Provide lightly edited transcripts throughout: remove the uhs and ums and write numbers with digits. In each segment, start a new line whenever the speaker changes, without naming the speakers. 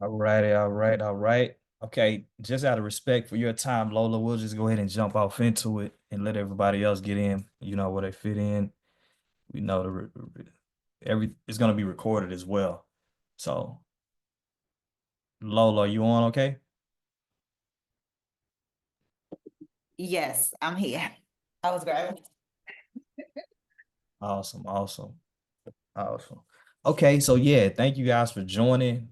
All righty, all right, all right. Okay, just out of respect for your time, Lola, we'll just go ahead and jump off into it and let everybody else get in, where they fit in. We know every it's gonna be recorded as well. So, Lola, you on okay?
Yes, I'm here. I was grabbing.
Awesome, awesome, awesome. Okay, so yeah, thank you guys for joining.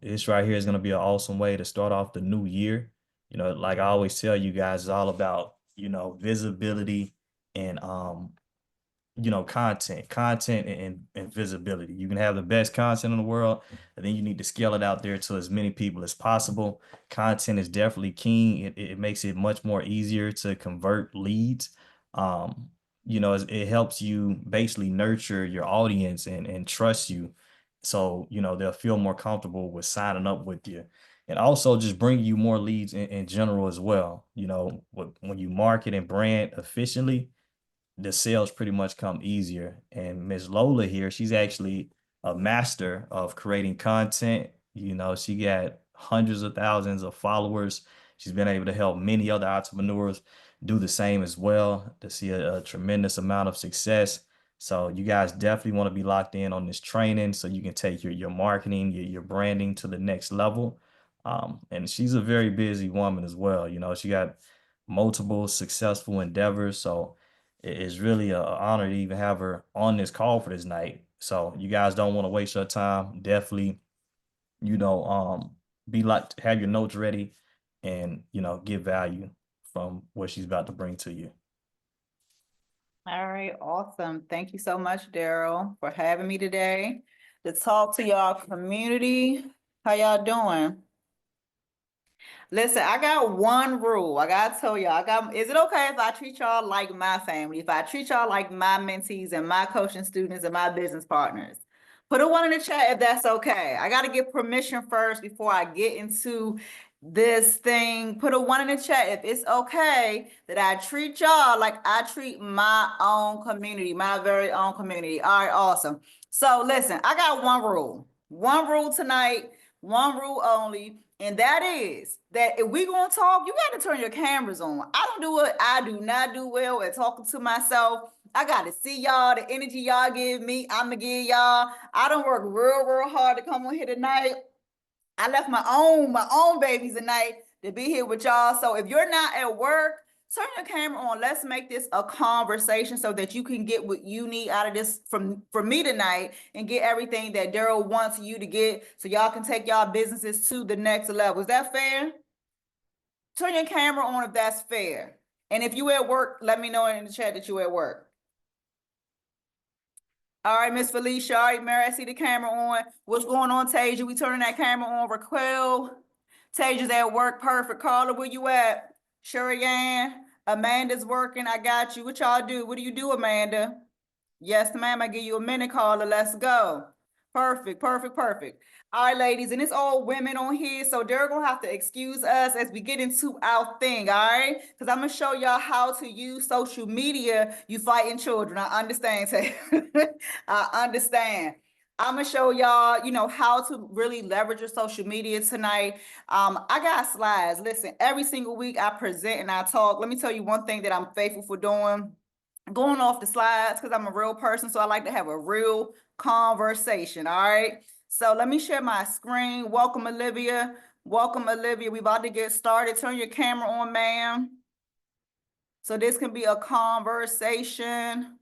This right here is gonna be an awesome way to start off the new year. Like I always tell you guys, it's all about, visibility and content and visibility. You can have the best content in the world, and then you need to scale it out there to as many people as possible. Content is definitely key. It makes it much more easier to convert leads. It helps you basically nurture your audience and trust you. So, they'll feel more comfortable with signing up with you. And also just bring you more leads in general as well. When you market and brand efficiently, the sales pretty much come easier. And Miss Lola here, she's actually a master of creating content. She got hundreds of thousands of followers. She's been able to help many other entrepreneurs do the same as well to see a tremendous amount of success. So you guys definitely want to be locked in on this training so you can take your marketing, your branding to the next level. And she's a very busy woman as well. She got multiple successful endeavors. So it's really an honor to even have her on this call for this night. So you guys don't want to waste your time. Definitely, you know, um, be like have your notes ready and get value from what she's about to bring to you.
All right, awesome. Thank you so much, Daryl, for having me today to talk to y'all community. How y'all doing? Listen, I got one rule. I gotta tell y'all, is it okay if I treat y'all like my family? If I treat y'all like my mentees and my coaching students and my business partners? Put a one in the chat if that's okay. I gotta get permission first before I get into this thing. Put a one in the chat if it's okay that I treat y'all like I treat my own community, my very own community. All right, awesome. So listen, I got one rule tonight, one rule only. And that is that if we gonna talk, you gotta turn your cameras on. I do not do well at talking to myself. I gotta see y'all, the energy y'all give me, I'ma give y'all. I don't work real hard to come on here tonight. I left my own babies tonight to be here with y'all. So if you're not at work, Turn your camera on. Let's make this a conversation so that you can get what you need out of this from me tonight and get everything that Daryl wants you to get so y'all can take y'all businesses to the next level. Is that fair? Turn your camera on if that's fair. And if you at work, let me know in the chat that you at work. All right, Miss Felicia. All right, Mary, I see the camera on. What's going on, Tasia? We turning that camera on. Raquel. Tasia's at work. Perfect. Carla, where you at? Sherry Ann. Amanda's working. I got you. What y'all do? What do you do, Amanda? Yes, ma'am. I give you a minute, Carla. Let's go. Perfect, perfect, perfect. All right, ladies, and it's all women on here, so they're gonna have to excuse us as we get into our thing, all right? Because I'm gonna show y'all how to use social media. You fighting children. I understand. I understand. I'm gonna show y'all, you know, how to really leverage your social media tonight. I got slides. Listen, every single week I present and I talk. Let me tell you one thing that I'm faithful for doing. Going off the slides because I'm a real person, so I like to have a real conversation. All right. So let me share my screen. Welcome, Olivia. Welcome, Olivia. We about to get started. Turn your camera on, ma'am. So this can be a conversation.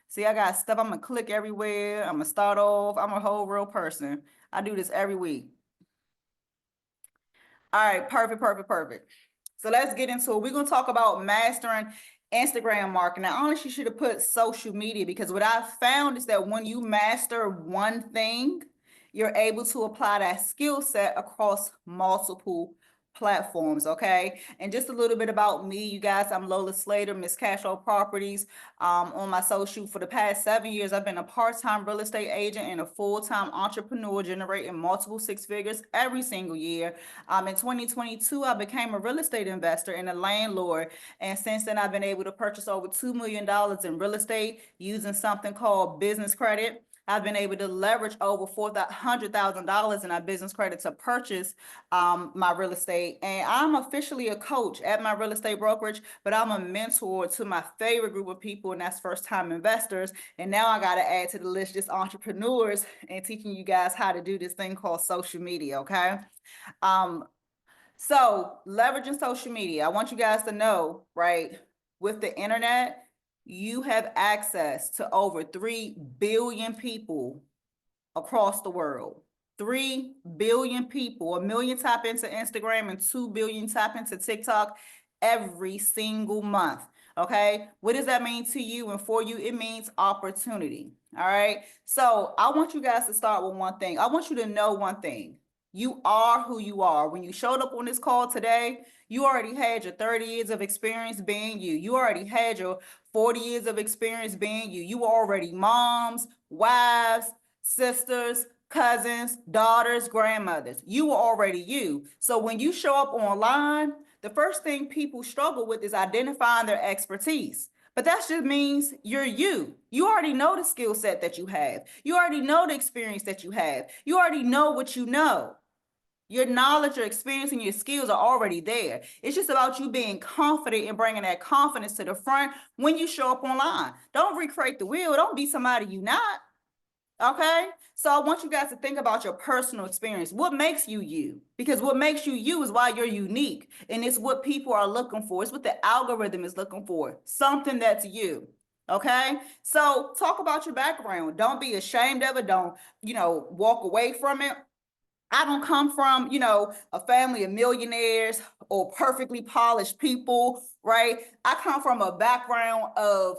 See, I got stuff. I'm gonna click everywhere. I'm gonna start off. I'm a whole real person. I do this every week. All right, perfect, perfect, perfect. So let's get into it. We're gonna talk about mastering Instagram marketing. I honestly should have put social media because what I found is that when you master one thing, you're able to apply that skill set across multiple platforms, okay? And just a little bit about me, you guys, I'm Lola Slater, Miss Cashflow Properties. On my social for the past 7 years, I've been a part-time real estate agent and a full-time entrepreneur generating multiple six figures every single year. In 2022, I became a real estate investor and a landlord. And since then, I've been able to purchase over $2 million in real estate using something called business credit. I've been able to leverage over $400,000 in our business credit to purchase my real estate. And I'm officially a coach at my real estate brokerage, but I'm a mentor to my favorite group of people, and that's first-time investors. And now I got to add to the list just entrepreneurs and teaching you guys how to do this thing called social media, okay? So leveraging social media, I want you guys to know, right, with the internet, you have access to over 3 billion people across the world. 3 billion people, 1 million tap into Instagram and 2 billion tap into TikTok every single month. Okay, what does that mean to you and for you? It means opportunity. All right, so I want you guys to start with one thing. I want you to know one thing. You are who you are. When you showed up on this call today, you already had your 30 years of experience being you. You already had your 40 years of experience being you. You were already moms, wives, sisters, cousins, daughters, grandmothers. You were already you. So when you show up online, the first thing people struggle with is identifying their expertise. But that just means you're you. You already know the skill set that you have. You already know the experience that you have. You already know what you know. Your knowledge, your experience, and your skills are already there. It's just about you being confident and bringing that confidence to the front when you show up online. Don't recreate the wheel. Don't be somebody you're not. Okay, so I want you guys to think about your personal experience. What makes you you? Because what makes you you is why you're unique. And it's what people are looking for. It's what the algorithm is looking for. Something that's you. Okay, so talk about your background. Don't be ashamed of it. Don't, walk away from it. I don't come from, a family of millionaires or perfectly polished people, right? I come from a background of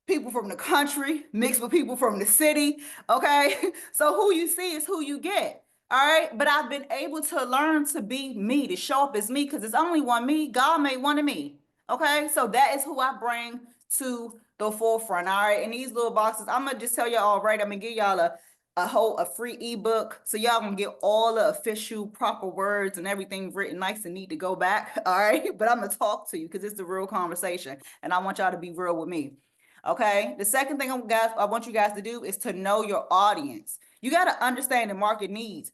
people from the country mixed with people from the city, okay? So who you see is who you get, all right? But I've been able to learn to be me, to show up as me, because it's only one me. God made one of me, okay? So that is who I bring to the forefront, all right? In these little boxes, I'm gonna just tell y'all, all right, I'm gonna give y'all a free ebook, so y'all gonna get all the official proper words and everything written nice and neat to go back, all right? But I'm gonna talk to you because it's the real conversation, and I want y'all to be real with me. Okay, the second thing I want you guys to do is to know your audience. You got to understand the market needs.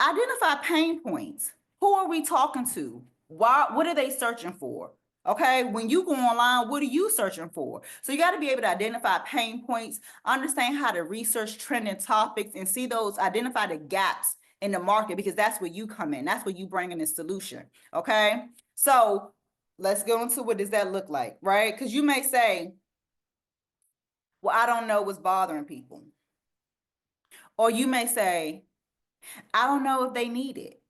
Identify pain points. Who are we talking to? Why? What are they searching for? Okay, when you go online, what are you searching for? So you got to be able to identify pain points, understand how to research trending topics, and see those, identify the gaps in the market, because that's where you come in. That's where you bring in the solution. Okay, so let's go into what does that look like, right? Because you may say, well, I don't know what's bothering people. Or you may say, I don't know if they need it.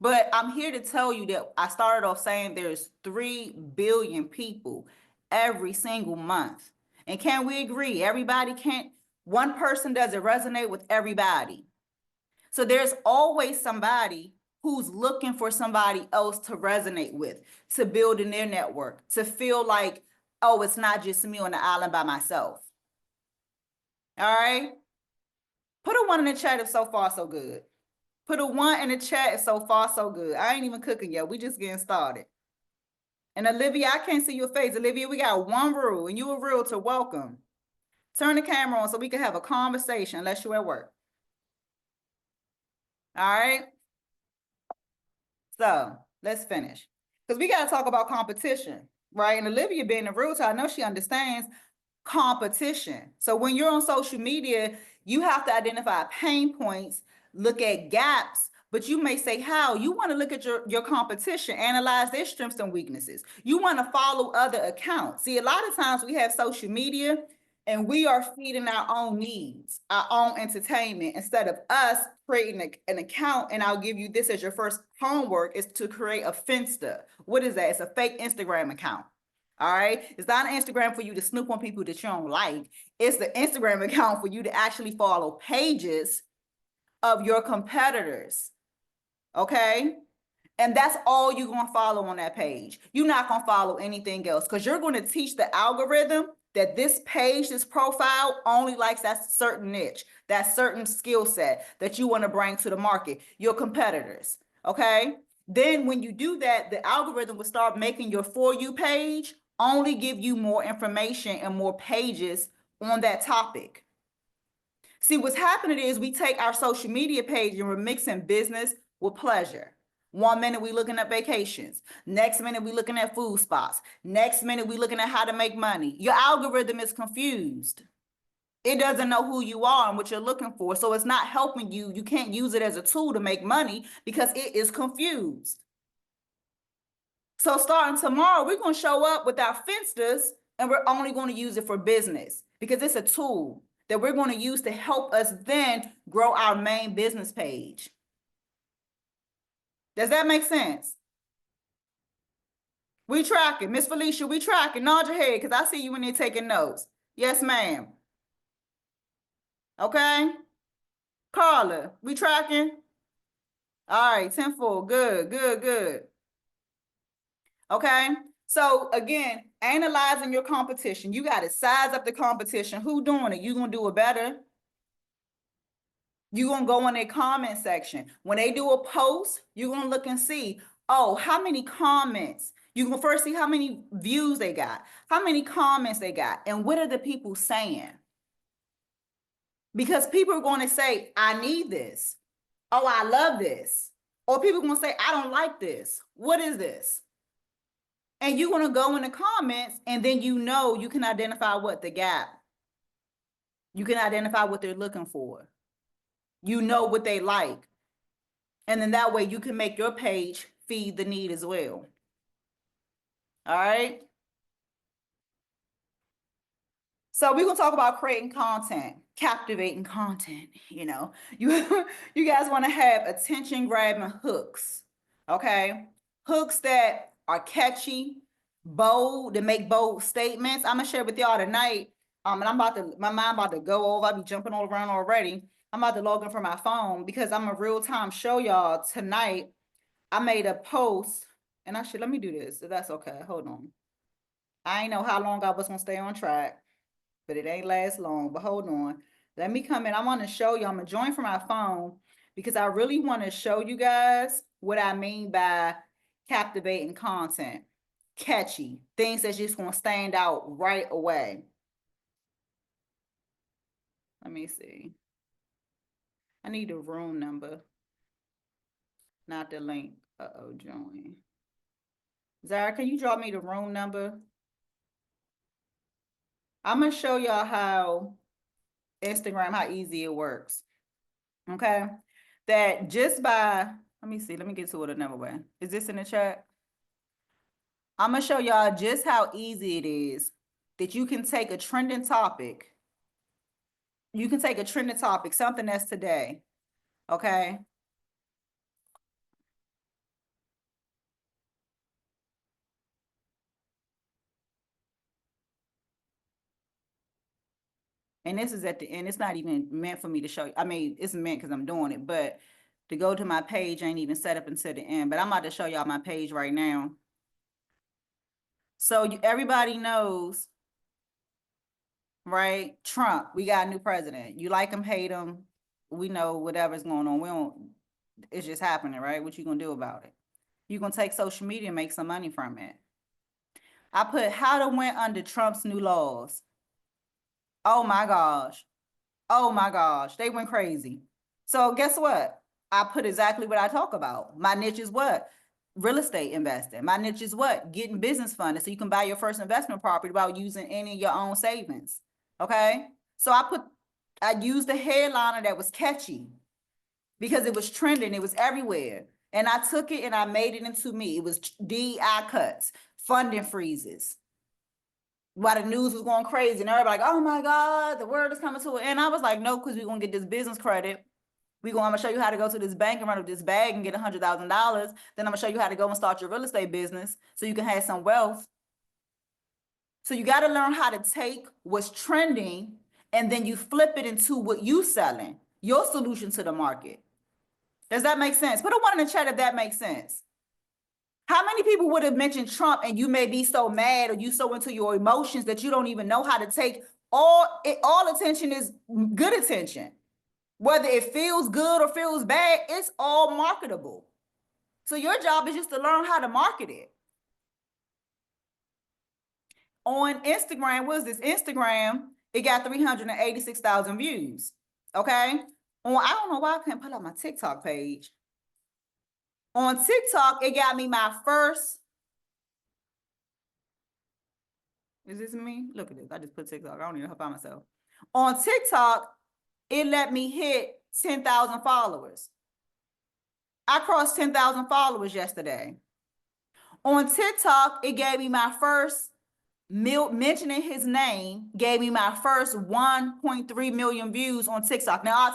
But I'm here to tell you that I started off saying there's 3 billion people every single month. And can we agree? Everybody can't, one person doesn't resonate with everybody. So there's always somebody who's looking for somebody else to resonate with, to build in their network, to feel like, oh, it's not just me on the island by myself. All right? Put a 1 in the chat if so far so good. Put a 1 in the chat if so far so good. I ain't even cooking yet. We just getting started. And Olivia, I can't see your face. Olivia, we got 1 rule, and you a realtor. Welcome. Turn the camera on so we can have a conversation unless you're at work. All right? So let's finish. Because we got to talk about competition, right? And Olivia being a realtor, I know she understands competition. So when you're on social media, you have to identify pain points, look at gaps, but you may say, how? You want to look at your competition, analyze their strengths and weaknesses. You want to follow other accounts. See, a lot of times we have social media and we are feeding our own needs, our own entertainment, instead of us creating an account. And I'll give you this as your first homework, is to create a Finsta. What is that? It's a fake Instagram account. All right. It's not an Instagram for you to snoop on people that you don't like. It's the Instagram account for you to actually follow pages of your competitors. Okay. And that's all you're going to follow on that page. You're not going to follow anything else because you're going to teach the algorithm that this page, this profile only likes that certain niche, that certain skill set that you want to bring to the market, your competitors. Okay. Then when you do that, the algorithm will start making your For You page only give you more information and more pages on that topic. See, what's happening is we take our social media page and we're mixing business with pleasure. 1 minute we looking at vacations. Next minute we looking at food spots. Next minute we looking at how to make money. Your algorithm is confused. It doesn't know who you are and what you're looking for. So it's not helping you. You can't use it as a tool to make money because it is confused. So starting tomorrow, we're going to show up with our Finstas and we're only going to use it for business because it's a tool that we're going to use to help us then grow our main business page. Does that make sense? We tracking. Miss Felicia, we tracking. Nod your head because I see you in there taking notes. Yes, ma'am. Okay. Carla, we tracking? All right, 10-4. Good, good, good. Okay. So again, analyzing your competition. You got to size up the competition. Who doing it? You going to do it better? You're going to go in their comment section. When they do a post, you're going to look and see, oh, how many comments? You're going to first see how many views they got, how many comments they got, and what are the people saying? Because people are going to say, I need this. Oh, I love this. Or people are going to say, I don't like this. What is this? And you're going to go in the comments and then you can identify what the gap. You can identify what they're looking for. You know what they like. And then that way you can make your page feed the need as well. All right. So we're going to talk about creating content, captivating content. You know, you guys want to have attention grabbing hooks. Okay. Hooks that are catchy, bold, that make bold statements. I'm going to share with y'all tonight. And my mind about to go over. I'll be jumping all around already. I'm about to log in from my phone because I'm a real time show y'all tonight. I made a post and let me do this. If that's okay. Hold on. I ain't know how long I was going to stay on track, but it ain't last long, but hold on. Let me come in. I want to show you. I'm going to join from my phone because I really want to show you guys what I mean by captivating content, catchy, things that's just going to stand out right away. Let me see. I need a room number, not the link. Join. Zara, can you drop me the room number? I'm going to show y'all how Instagram, how easy it works. Okay. That just by, let me see, let me get to it another way. Is this in the chat? I'm gonna show y'all just how easy it is that you can take a trending topic. You can take a trending topic, something that's today, okay? And this is at the end. It's not even meant for me to show you. I mean, it's meant because I'm doing it, but to go to my page ain't even set up until the end. But I'm about to show y'all my page right now. So everybody knows, right? Trump, we got a new president. You like him, hate him. We know whatever's going on. We don't, it's just happening, right? What you gonna do about it? You gonna take social media and make some money from it. I put how to win under Trump's new laws. Oh my gosh. Oh my gosh. They went crazy. So guess what? I put exactly what I talk about. My niche is what? Real estate investing. My niche is what? Getting business funded so you can buy your first investment property without using any of your own savings. Okay. So I used a headliner that was catchy because it was trending. It was everywhere. And I took it and I made it into me. It was DI cuts, funding freezes. While the news was going crazy and everybody like, oh my God, the world is coming to an end. I was like, no, because we're gonna get this business credit. I'm gonna show you how to go to this bank and run up this bag and get $100,000. Then I'm gonna show you how to go and start your real estate business so you can have some wealth. So you got to learn how to take what's trending and then you flip it into what you selling, your solution to the market. Does that make sense? Put a one in the chat if that makes sense. How many people would have mentioned Trump and you may be so mad or you so into your emotions that you don't even know how to take all attention is good attention. Whether it feels good or feels bad, it's all marketable. So your job is just to learn how to market it. On Instagram, what is this? Instagram, it got 386,000 views. Okay. I don't know why I can't pull up my TikTok page. On TikTok, it got me my first. Is this me? Look at this. I just put TikTok. I don't even know how to find myself. On TikTok, it let me hit 10,000 followers. I crossed 10,000 followers yesterday. On TikTok, it gave me my first mentioning his name, gave me my first 1.3 million views on TikTok. Now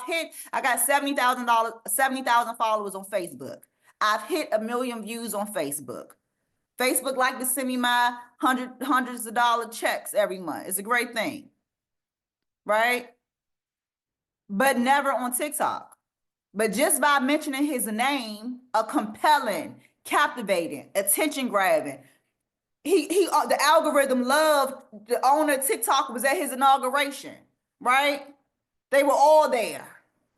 I got $70,000, 70,000 followers on Facebook. I've hit 1 million views on Facebook. Facebook like to send me my hundreds of dollar checks every month. It's a great thing, right? But never on TikTok. But just by mentioning his name, a compelling, captivating, attention grabbing. The algorithm loved the owner of TikTok was at his inauguration, right? They were all there,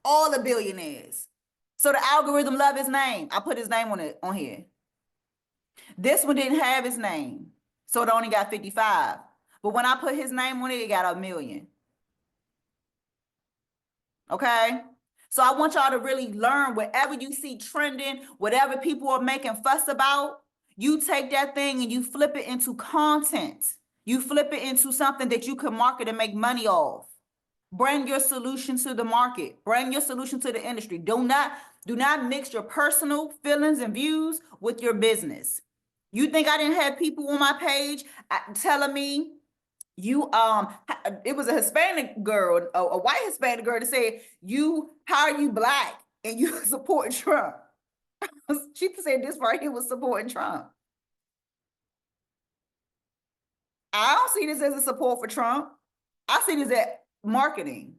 all the billionaires. So the algorithm loved his name. I put his name on here. This one didn't have his name, so it only got 55. But when I put his name on it, it got 1 million. Okay? So I want y'all to really learn whatever you see trending, whatever people are making fuss about, you take that thing and you flip it into content. You flip it into something that you can market and make money off. Bring your solution to the market. Bring your solution to the industry. Do not mix your personal feelings and views with your business. You think I didn't have people on my page telling me it was a Hispanic girl, a white Hispanic girl, to say, how are you black and you support Trump? She said this right here was supporting Trump. I don't see this as a support for Trump. I see this as marketing.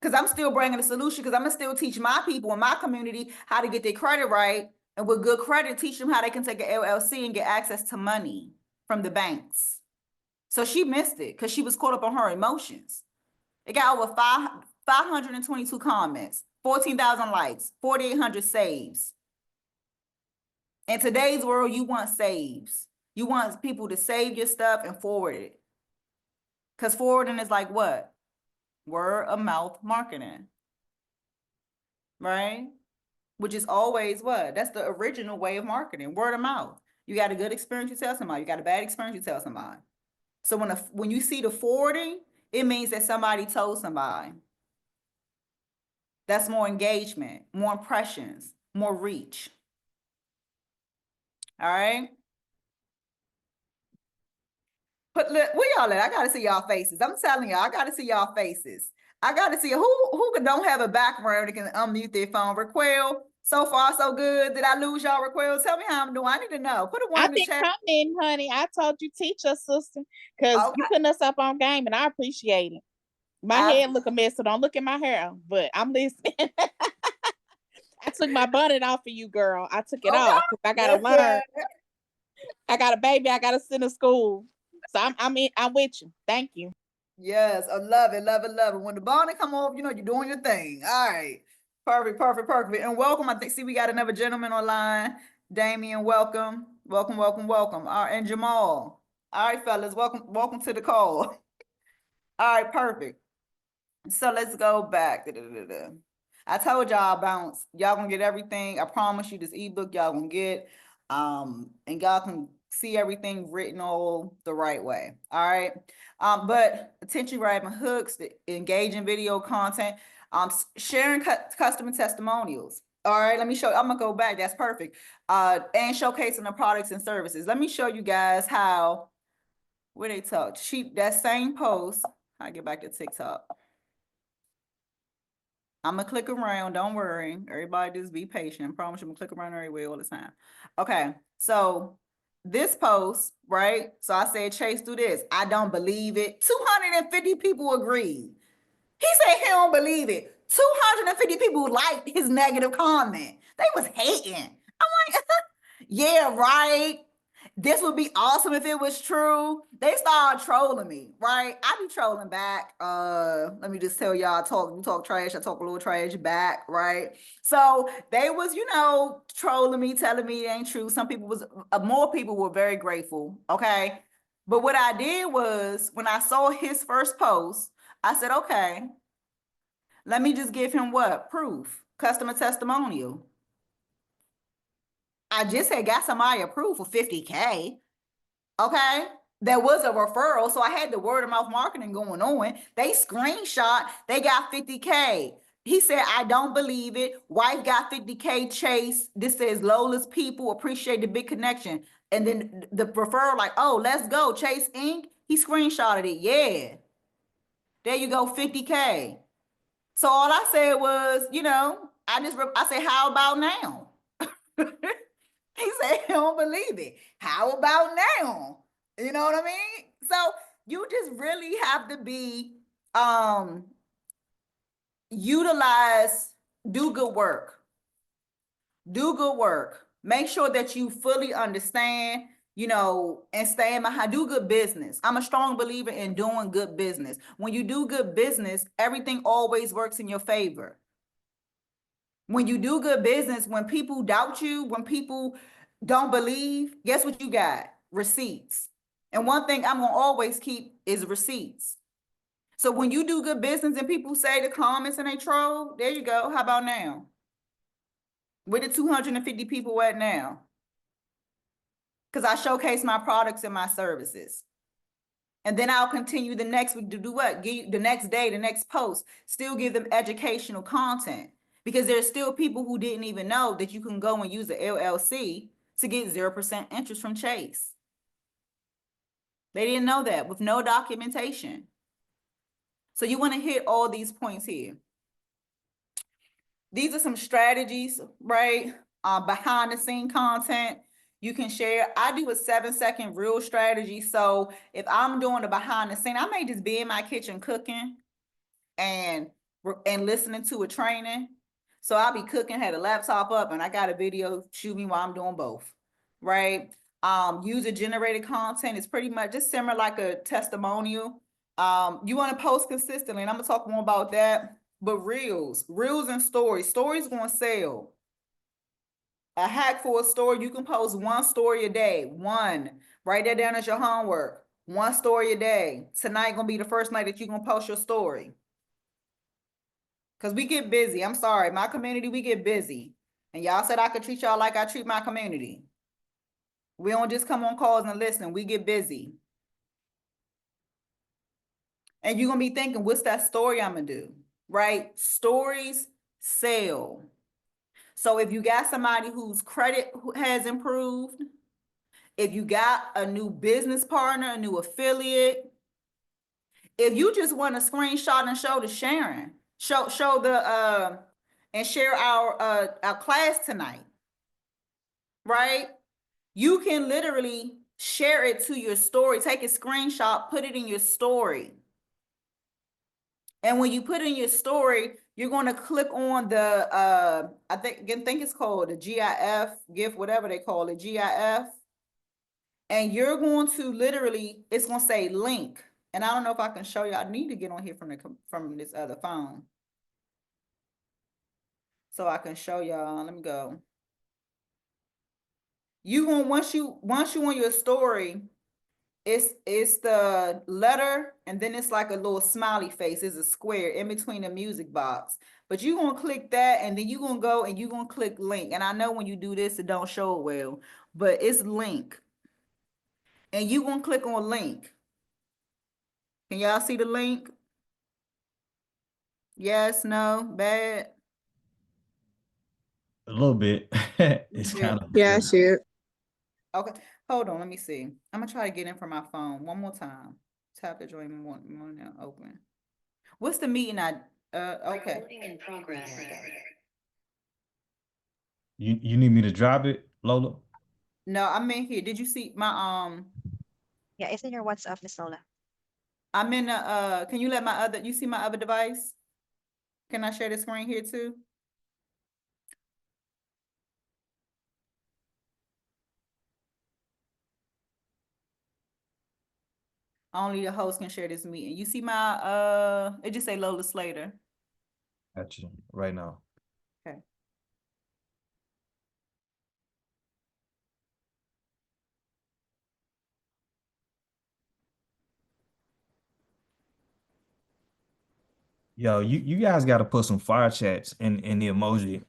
Because I'm still bringing a solution, because I'm going to still teach my people in my community how to get their credit right. And with good credit, teach them how they can take an LLC and get access to money from the banks. So she missed it because she was caught up on her emotions. It got over 522 comments, 14,000 likes, 4,800 saves. In today's world, you want saves. You want people to save your stuff and forward it. Because forwarding is like what? Word of mouth marketing. Right? Which is always what? That's the original way of marketing, word of mouth. You got a good experience, you tell somebody. You got a bad experience, you tell somebody. So when you see the forwarding, it means that somebody told somebody. That's more engagement, more impressions, more reach. All right. Where y'all at? I gotta see y'all faces. I'm telling y'all, I gotta see y'all faces. I gotta see who don't have a background that can unmute their phone. Raquel, so far so good. Did I lose y'all, Raquel? Tell me how I'm doing. I need to know. Put a one
I've
in the
been
chat.
coming, honey. I told you teach us, sister, because
Okay.
you putting us up on game, and I appreciate it. My head look a mess, so don't look at my hair, but I'm listening. I took my bonnet off for you, girl. I took it off because I gotta learn. I got a baby. I gotta send to school, so I'm with you. Thank you.
Yes, I love it, love it, love it. When the bonnet come off, you know you're doing your thing. All right, perfect, perfect, perfect. And welcome. See, we got another gentleman online. Damien, welcome, welcome, welcome, welcome. All right, and Jamal. All right, fellas, welcome to the call. All right, perfect. So let's go back. I told y'all bounce. Y'all gonna get everything. I promise you this ebook y'all gonna get. And y'all can see everything written all the right way. All right. But attention grabbing hooks, the engaging video content, sharing customer testimonials. All right, let me show you. I'm gonna go back. That's perfect. And showcasing the products and services. Let me show you guys how where they talk. That same post. I get back to TikTok. I'm gonna click around, don't worry. Everybody just be patient. I promise you I'm gonna click around everywhere all the time. Okay, so this post, right? So I said, Chase, do this. I don't believe it. 250 people agreed. He said he don't believe it. 250 people liked his negative comment. They was hating. I'm like, yeah, right. This would be awesome if it was true. They started trolling me, right? I be trolling back. Let me just tell y'all, you talk trash, I talk a little trash back, right? So they was, trolling me, telling me it ain't true. Some people was, more people were very grateful, okay? But what I did was, when I saw his first post, I said, okay, let me just give him what? Proof, customer testimonial. I just had got somebody approved for 50K. Okay. There was a referral. So I had the word of mouth marketing going on. They screenshot, they got 50K. He said, I don't believe it. Wife got 50K Chase. This says Lola's people appreciate the big connection. And then the referral, like, oh, let's go. Chase Inc. He screenshotted it. Yeah. There you go, 50K. So all I said was, I said, how about now? He said he don't believe it. How about now? You know what I mean? So you just really have to be utilize, do good work. Do good work. Make sure that you fully understand, and stand behind, do good business. I'm a strong believer in doing good business. When you do good business, everything always works in your favor. When you do good business, when people doubt you, when people don't believe, guess what you got? Receipts. And one thing I'm going to always keep is receipts. So when you do good business and people say the comments and they troll, there you go. How about now? Where the 250 people at now? Because I showcase my products and my services. And then I'll continue the next week to do what? Give the next day, the next post, still give them educational content. Because there's still people who didn't even know that you can go and use the LLC to get 0% interest from Chase. They didn't know that with no documentation. So you want to hit all these points here. These are some strategies, right? Behind the scene content you can share. I do a 7-second reel strategy. So if I'm doing the behind the scene, I may just be in my kitchen cooking and listening to a training. So I'll be cooking, had a laptop up, and I got a video shooting while I'm doing both, right? User generated content is pretty much just similar like a testimonial. You want to post consistently, and I'm gonna talk more about that. But reels and stories gonna sell. A hack for a story, you can post one story a day. One, write that down as your homework. One story a day. Tonight gonna be the first night that you're gonna post your story. Because we get busy. I'm sorry, my community, we get busy. And y'all said I could treat y'all like I treat my community. We don't just come on calls and listen. We get busy. And you're gonna be thinking, what's that story I'm gonna do? Right? Stories sell. So if you got somebody whose credit has improved, if you got a new business partner, a new affiliate, if you just want to screenshot and show to Sharon, show the and share our class tonight, right? You can literally share it to your story, take a screenshot, put it in your story. And when you put in your story, you're going to click on the I think it's called the GIF, whatever they call it, GIF. And you're going to literally, it's going to say link. And I don't know if I can show you. I need to get on here from this other phone, so I can show y'all. Let me go. You going once you on your story, it's the letter, and then it's like a little smiley face. It's a square in between the music box. But you're gonna click that, and then you're gonna go and you're gonna click link. And I know when you do this, it don't show it well, but it's link. And you're gonna click on link. Can y'all see the link? Yes, no, bad?
A little bit. It's
Yeah.
kind of
Yeah, I see it.
Okay, hold on, let me see. I'm gonna try to get in from my phone one more time. Tap the join more now, open. What's the meeting okay.
Recording in progress.
You need me to drop it, Lola?
No, I'm in here. Did you see my
Yeah, it's in your WhatsApp, Miss Lola.
I'm in the can you let my other, you see my other device? Can I share the screen here too? Only the host can share this meeting. You see my it just say Lola Slater.
Got you right now.
Okay.
Yo, you guys got to put some fire chats in the emoji.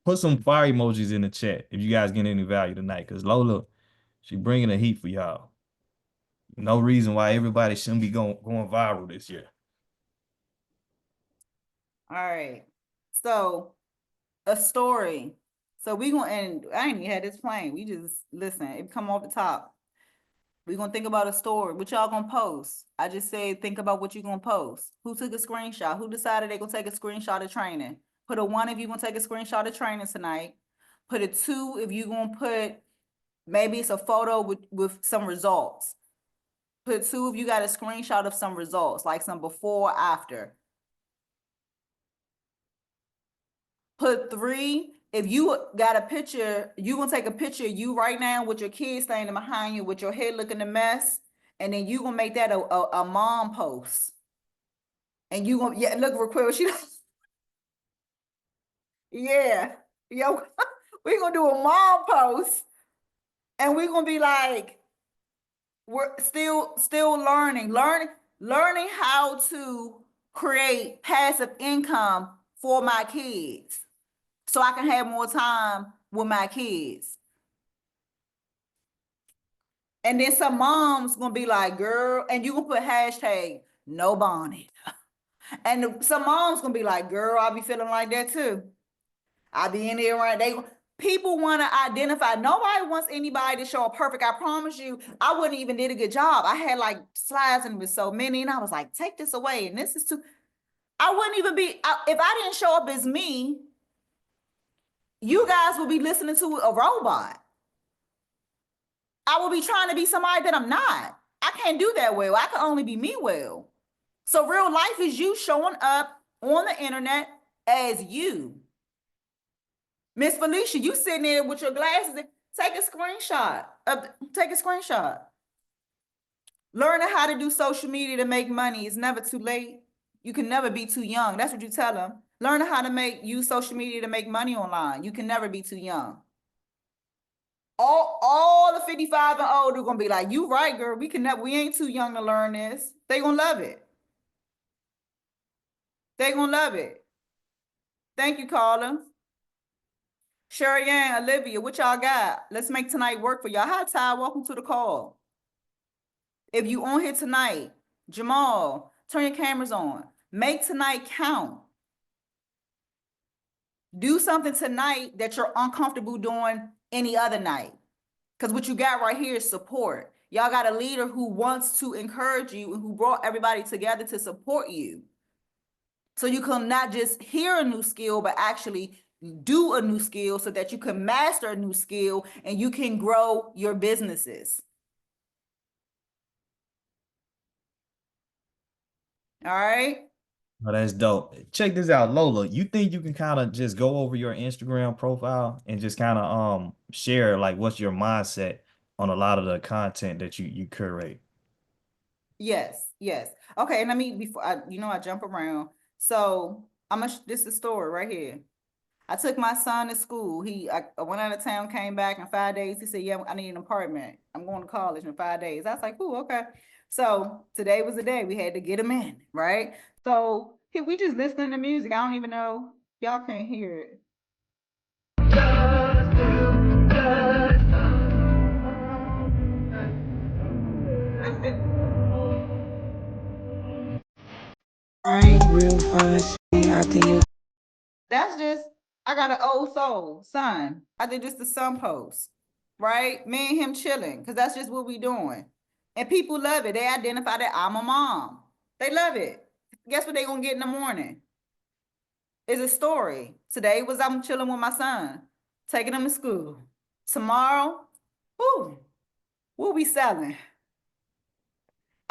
Put some fire emojis in the chat if you guys get any value tonight, because Lola, she bringing the heat for y'all. No reason why everybody shouldn't be going viral this year.
All right. So a story. So we gonna, and I ain't even had this plane. We just listen, it come off the top. We gonna think about a story. What y'all gonna post? I just said think about what you gonna post. Who took a screenshot? Who decided they gonna take a screenshot of training? Put a 1 if you gonna take a screenshot of training tonight. Put a 2 if you gonna put, maybe it's a photo with some results. Put 2 if you got a screenshot of some results, like some before, after. Put 3, if you got a picture, you gonna take a picture of you right now with your kids standing behind you with your head looking a mess, and then you gonna make that a mom post. And you gonna, yeah, look real quick, she yeah, yo, we gonna do a mom post, and we gonna be like, we're still learning how to create passive income for my kids, so I can have more time with my kids. And then some moms gonna be like, girl, and you gonna put hashtag no bonnet. And some moms gonna be like, girl, I be feeling like that too. I be in there, right? People want to identify. Nobody wants anybody to show up perfect. I promise you, I wouldn't even did a good job. I had like slides and with so many, and I was like, take this away. And this is too, I wouldn't even be, if I didn't show up as me, you guys would be listening to a robot. I will be trying to be somebody that I'm not. I can't do that well. I can only be me well. So real life is you showing up on the internet as you. Miss Felicia, you sitting there with your glasses, take a screenshot. Learning how to do social media to make money is never too late. You can never be too young. That's what you tell them. Learning how to use social media to make money online. You can never be too young. All the 55 and older are gonna be like, you right, girl. We ain't too young to learn this. They gonna love it. They gonna love it. Thank you, Carla. Sherry Ann, Olivia, what y'all got? Let's make tonight work for y'all. Hi, Ty, welcome to the call. If you on here tonight, Jamal, turn your cameras on. Make tonight count. Do something tonight that you're uncomfortable doing any other night. Because what you got right here is support. Y'all got a leader who wants to encourage you and who brought everybody together to support you. So you can not just hear a new skill, but actually do a new skill so that you can master a new skill and you can grow your businesses. All right.
Oh, that's dope. Check this out, Lola. You think you can kind of just go over your Instagram profile and just kind of share like what's your mindset on a lot of the content that you curate?
Yes, yes. Okay, and let me before I jump around. So this is the story right here. I took my son to school. I went out of town, came back in 5 days. He said, "Yeah, I need an apartment. I'm going to college in 5 days." I was like, "Ooh, okay." So today was the day we had to get him in, right? So we just listening to music. I don't even know y'all can't hear it.
Real fun. I think
That's just, I got an old soul, son. I did just the son post, right? Me and him chilling, because that's just what we doing. And people love it. They identify that I'm a mom. They love it. Guess what they gonna get in the morning? Is a story. Today was I'm chilling with my son, taking him to school. Tomorrow, whoo, we'll be selling.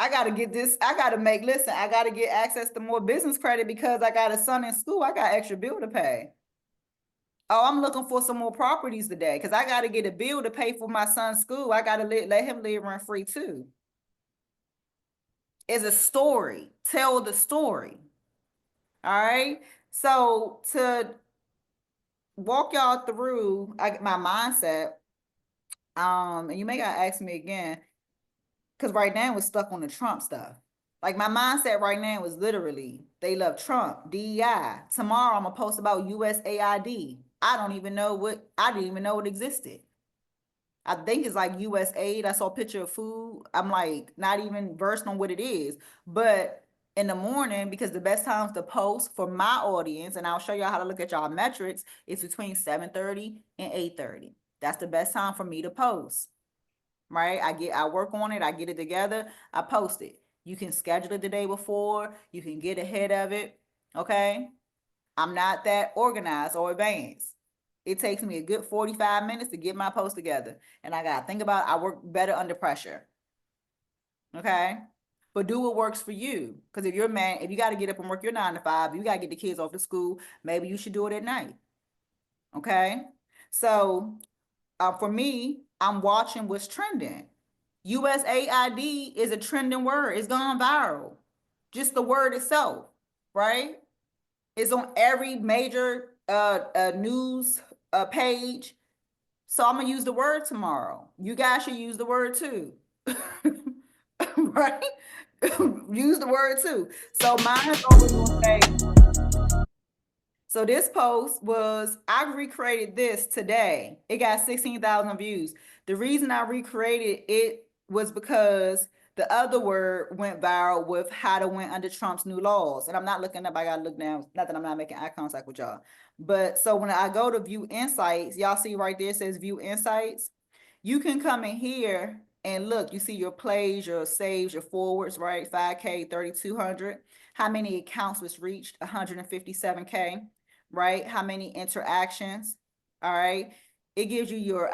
I gotta get this, I gotta get access to more business credit because I got a son in school. I got extra bill to pay. Oh, I'm looking for some more properties today because I got to get a bill to pay for my son's school. I got to let him live rent free too. It's a story. Tell the story. All right. So to walk y'all through my mindset, and you may gotta ask me again, because right now we're stuck on the Trump stuff. Like my mindset right now is literally they love Trump, DEI. Tomorrow I'm gonna post about USAID. I didn't even know it existed. I think it's like USAID. I saw a picture of food. I'm like not even versed on what it is. But in the morning, because the best times to post for my audience, and I'll show y'all how to look at y'all metrics, is between 7:30 and 8:30. That's the best time for me to post. Right? I work on it, I get it together, I post it. You can schedule it the day before, you can get ahead of it. Okay. I'm not that organized or advanced. It takes me a good 45 minutes to get my post together. And I got to think about, I work better under pressure. Okay. But do what works for you. Because if if you got to get up and work your 9 to 5, you got to get the kids off to school, maybe you should do it at night. Okay. So for me, I'm watching what's trending. USAID is a trending word. It's gone viral. Just the word itself, right? It's on every major news page. So I'm gonna use the word tomorrow. You guys should use the word too. Right? Use the word too. So mine is always gonna say, so this post was, I recreated this today. It got 16,000 views. The reason I recreated it was because the other word went viral with how to win under Trump's new laws. And I'm not looking up, I gotta look down. Not that I'm not making eye contact with y'all. But so when I go to view insights, y'all see right there, it says view insights. You can come in here and look, you see your plays, your saves, your forwards, right? 5K, 3,200. How many accounts was reached? 157K. Right? How many interactions? All right. It gives you your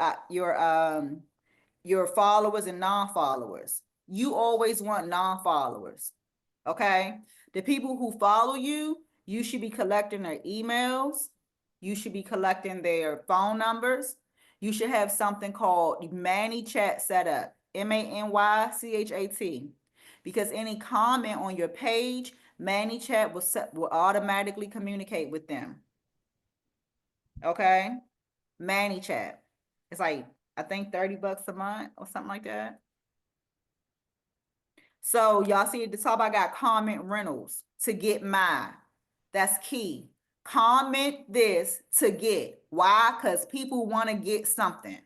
followers and non-followers. You always want non-followers. Okay. The people who follow you, you should be collecting their emails. You should be collecting their phone numbers. You should have something called ManyChat set up. ManyChat. Because any comment on your page, ManyChat will automatically communicate with them. Okay. ManyChat. It's like, I think $30 a month or something like that. So y'all see at the top, I got comment rentals to get mine. That's key. Comment this to get. Why? Because people want to get something.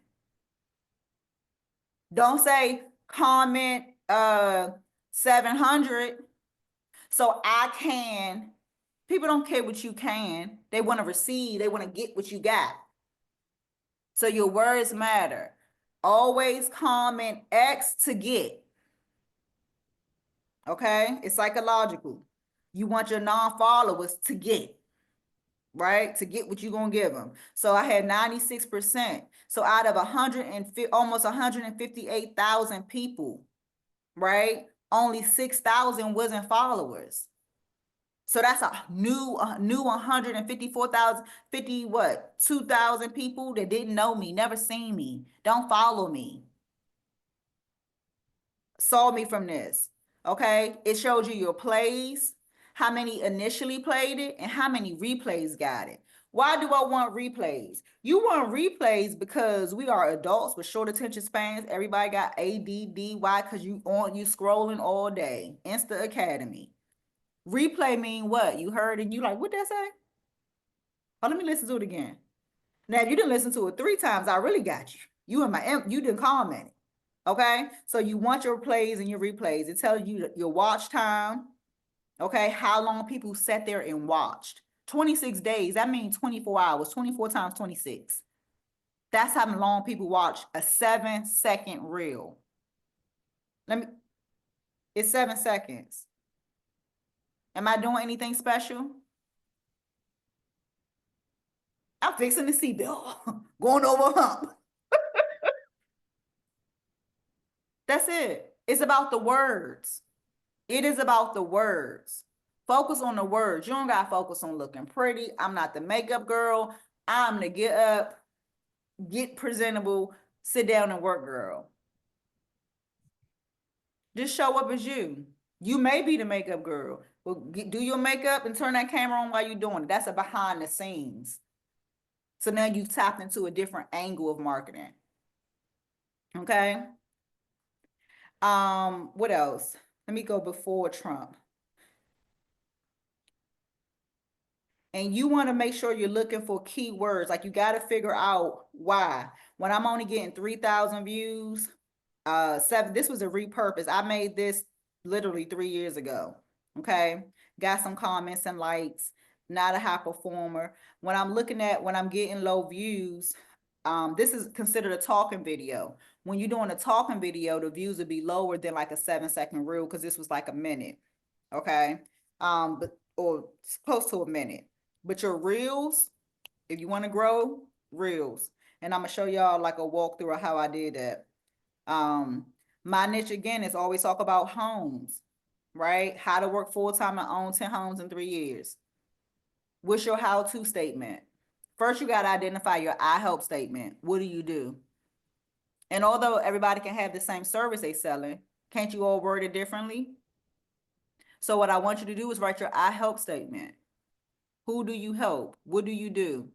Don't say comment 700 so I can. People don't care what you can. They want to receive. They want to get what you got. So your words matter. Always comment X to get. Okay, it's psychological. You want your non-followers to get, right? To get what you're gonna give them. So I had 96%. So out of almost 158,000 people, right? Only 6,000 wasn't followers. So that's a new 154,000, 2,000 people that didn't know me, never seen me, don't follow me, saw me from this. Okay, it showed you your plays, how many initially played it, and how many replays got it. Why do I want replays? You want replays because we are adults with short attention spans. Everybody got ADD. Why? Because you scrolling all day. Insta Academy. Replay mean what? You heard and you like, what that say? Oh, let me listen to it again. Now, if you didn't listen to it 3 times, I really got you. You didn't comment it. Okay, so you want your plays and your replays. It tells you your watch time. Okay, how long people sat there and watched. 26 days, that means 24 hours, 24 times 26. That's how long people watch a 7-second reel. It's 7 seconds. Am I doing anything special? I'm fixing the seatbelt, going over a hump. That's it. It's about the words. It is about the words. Focus on the words. You don't got to focus on looking pretty. I'm not the makeup girl. I'm the get up, get presentable, sit down and work girl. Just show up as you. You may be the makeup girl. Well, do your makeup and turn that camera on while you're doing it. That's a behind the scenes. So now you've tapped into a different angle of marketing. Okay. What else? Let me go before Trump. And you want to make sure you're looking for keywords. Like you got to figure out why. When I'm only getting 3,000 views, this was a repurpose. I made this literally 3 years ago. Okay. Got some comments and likes, not a high performer. When I'm getting low views, this is considered a talking video. When you're doing a talking video, the views would be lower than like a 7-second reel because this was like a minute. Okay. Or close to a minute. But your reels, if you want to grow, reels. And I'm going to show y'all like a walkthrough of how I did that. My niche again is always talk about homes, right? How to work full-time and own 10 homes in 3 years. What's your how-to statement? First, you got to identify your I help statement. What do you do? And although everybody can have the same service they selling, can't you all word it differently? So what I want you to do is write your I help statement. Who do you help? What do you do?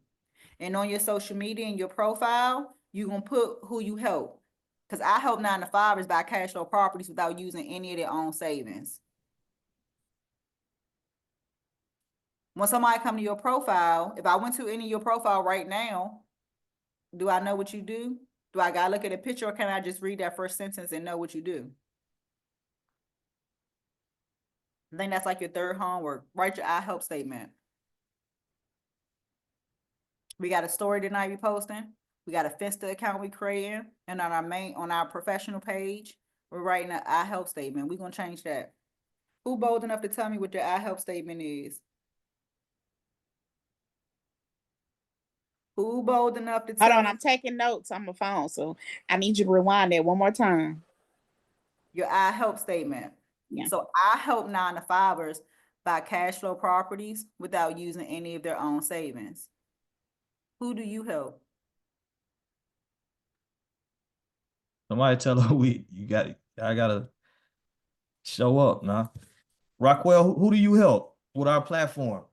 And on your social media and your profile, you're going to put who you help. Because I help 9-to-5ers buy cash flow properties without using any of their own savings. When somebody come to your profile, if I went to any of your profile right now, do I know what you do? Do I gotta look at a picture or can I just read that first sentence and know what you do? I think that's like your third homework. Write your I help statement. We got a story tonight we posting. We got a Finsta account we creating. And on our professional page, we're writing an I help statement. We're gonna change that. Who bold enough to tell me what their I help statement is? Who bold enough to tell
Hold on,
me
I'm taking notes on my phone, so I need you to rewind that one more time.
your I help statement?
Yeah.
So I help 9-to-5ers buy cash flow properties without using any of their own savings. Who do you help?
Somebody tell her I gotta show up now. Rockwell, who do you help with our platform?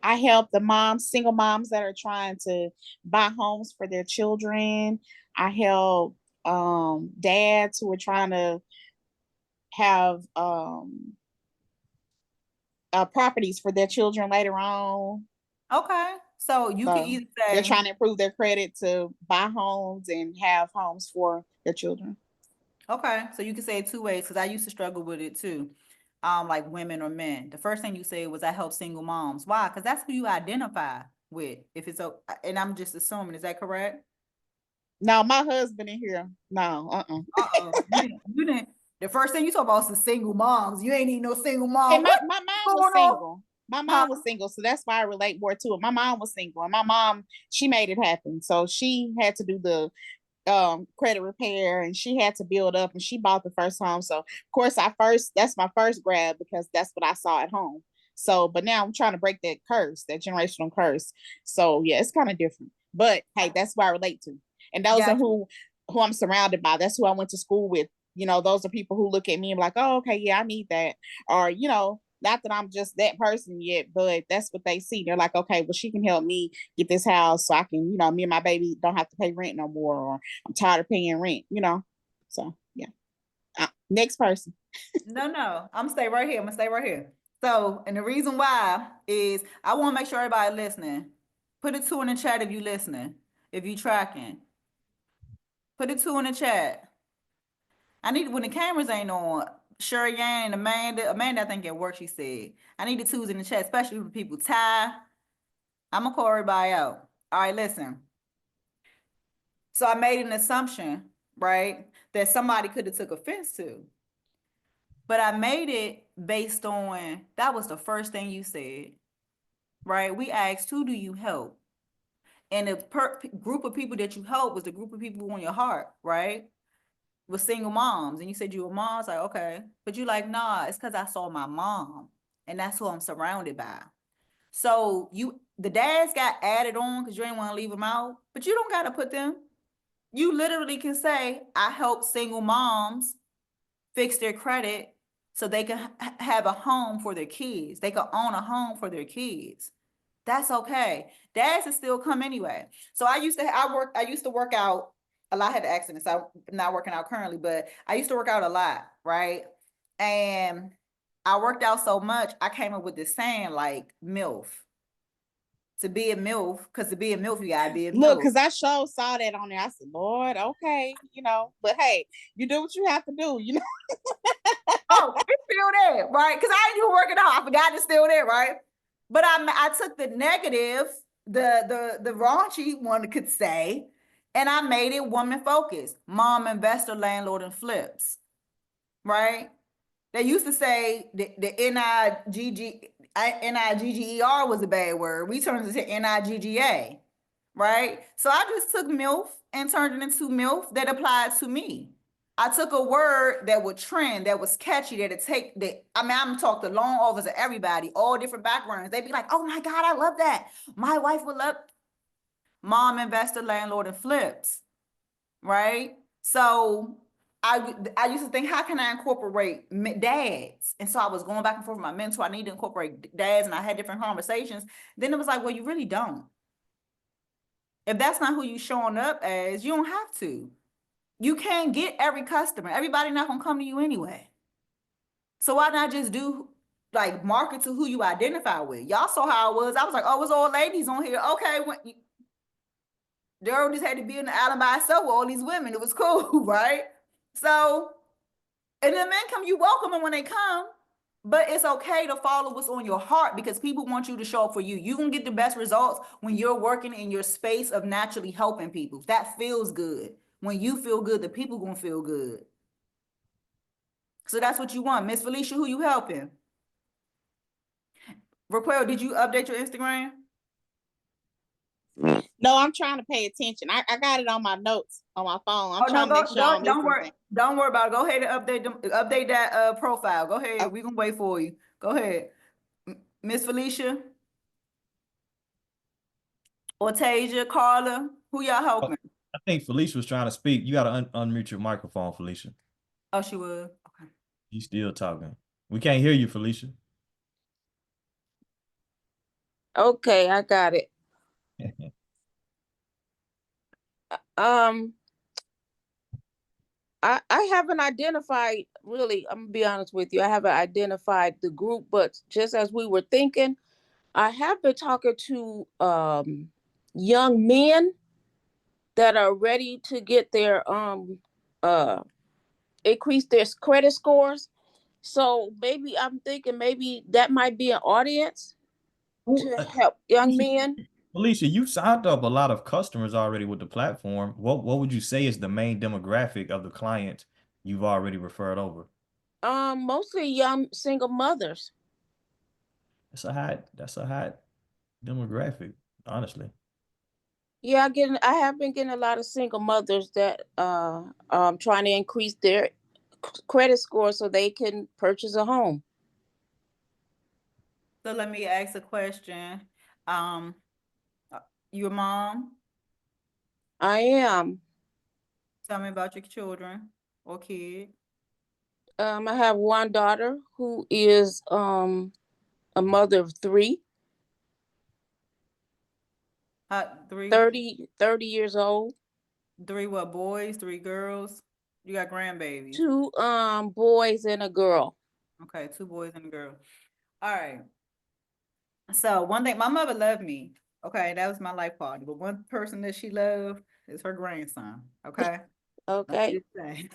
I help the moms, single moms that are trying to buy homes for their children. I help dads who are trying to have properties for their children later on.
Okay, so you can either
They're
say,
trying to improve their credit to buy homes and have homes for their children.
okay, so you can say it 2 ways because I used to struggle with it too. Like women or men. The first thing you say was I help single moms. Why? Because that's who you identify with. And I'm just assuming, is that correct?
No, my husband in here. No,
You didn't. The first thing you talk about is the single moms. You ain't even no single mom.
And
What
my mom
going
was
on?
single. My
Huh?
mom was single, so that's why I relate more to it. My mom was single, and my mom, she made it happen. So she had to do the credit repair, and she had to build up, and she bought the first home. So of course that's my first grab, because that's what I saw at home. So but now I'm trying to break that curse, that generational curse. So yeah, it's kind of different, but hey, that's what I relate to, and those are
Gotcha.
who I'm surrounded by. That's who I went to school with. Those are people who look at me and be like, oh, okay, yeah, I need that. Or not that I'm just that person yet, but that's what they see. They're like, okay, well, she can help me get this house so I can, me and my baby don't have to pay rent no more, or I'm tired of paying rent. So yeah. Next person.
No. I'm gonna stay right here. I'm gonna stay right here. So, and the reason why is I want to make sure everybody listening. Put a 2 in the chat if you listening. If you tracking. Put a 2 in the chat. I need when the cameras ain't on. Sherry Ann, Amanda, I think at work she said. I need the 2s in the chat, especially for people. Ty, I'm gonna call everybody out. All right, listen. So I made an assumption, right, that somebody could have took offense to. But I made it based on, that was the first thing you said, right? We asked, who do you help? And the group of people that you help was the group of people on your heart, right? With single moms. And you said you were mom. I was like, okay. But you like, nah, it's because I saw my mom. And that's who I'm surrounded by. So the dads got added on because you ain't want to leave them out. But you don't got to put them. You literally can say, I help single moms fix their credit so they can have a home for their kids. They can own a home for their kids. That's okay. Dads will still come anyway. So I used to work out a lot. I had accidents. I'm not working out currently, but I used to work out a lot, right? And I worked out so much, I came up with this saying like MILF. To be a MILF, because to be a MILF, you gotta be a MILF.
Look, because I saw that on there. I said, Lord, okay, but hey, you do what you have to do,
Oh, it's still there, right? Because I ain't even working out. I forgot it's still there, right? But I took the negative, the raunchy one could say, and I made it woman focused. Mom, investor, landlord, and flips, right? They used to say the Nigger was a bad word. We turned it to Nigga, right? So I just took MILF and turned it into MILF that applied to me. I took a word that would trend, that was catchy, I'm talk to loan officers, everybody, all different backgrounds. They'd be like, oh my God, I love that. My wife would love mom, investor, landlord, and flips, right? So I used to think, how can I incorporate dads? And so I was going back and forth with my mentor. I need to incorporate dads, and I had different conversations. Then it was like, well, you really don't. If that's not who you showing up as, you don't have to. You can't get every customer. Everybody not gonna come to you anyway. So why not just do like market to who you identify with? Y'all saw how it was. I was like, oh, it's old ladies on here. Okay, Daryl just had to be in the island by herself with all these women. It was cool, right? So, and the men come, you welcome them when they come, but it's okay to follow what's on your heart because people want you to show up for you. You can get the best results when you're working in your space of naturally helping people. That feels good. When you feel good, the people gonna feel good. So that's what you want. Miss Felicia, who you helping? Raquel, did you update your Instagram?
No, I'm trying to pay attention. I got it on my notes on my phone. I'm trying to make sure I'm
don't worry.
listening.
Don't worry about it. Go ahead and update that profile. Go ahead.
Okay.
We can wait for you. Go ahead. Miss Felicia, Ortasia, Carla, who y'all helping?
I think Felicia was trying to speak. You got to unmute your microphone, Felicia.
Oh, she was. Okay.
You still talking. We can't hear you, Felicia.
Okay, I got it. I haven't identified, really, I'm gonna be honest with you, I haven't identified the group, but just as we were thinking, I have been talking to young men that are ready to get their increase their credit scores. So maybe I'm thinking maybe that might be an audience to help young men.
Alicia, you signed up a lot of customers already with the platform. What would you say is the main demographic of the clients you've already referred over?
Mostly young single mothers.
That's a hot demographic, honestly.
Yeah, I have been getting a lot of single mothers that trying to increase their credit score so they can purchase a home.
So let me ask a question. Um, your mom,
I am.
tell me about your children or kid.
I have one daughter who is a mother of three,
Three,
30 years old,
three what, boys, three girls? You got grandbabies.
two boys and a girl.
Okay, two boys and a girl. All right. So one thing, my mother loved me. Okay, that was my life partner. But one person that she loved is her grandson. Okay. Let me
Okay.
just say.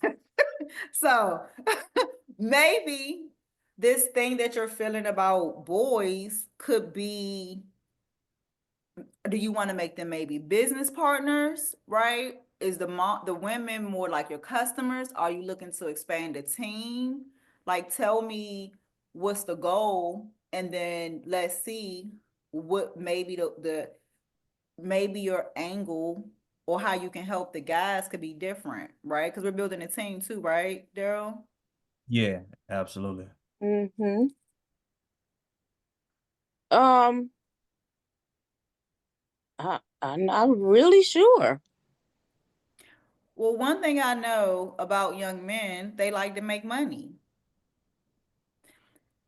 So maybe this thing that you're feeling about boys could be, do you want to make them maybe business partners, right? Is the women more like your customers? Are you looking to expand the team? Like, tell me what's the goal, and then let's see what maybe the maybe your angle or how you can help the guys could be different, right? Because we're building a team too, right, Daryl?
Yeah, absolutely.
Mm-hmm. Um, I'm not really sure.
Well, one thing I know about young men, they like to make money.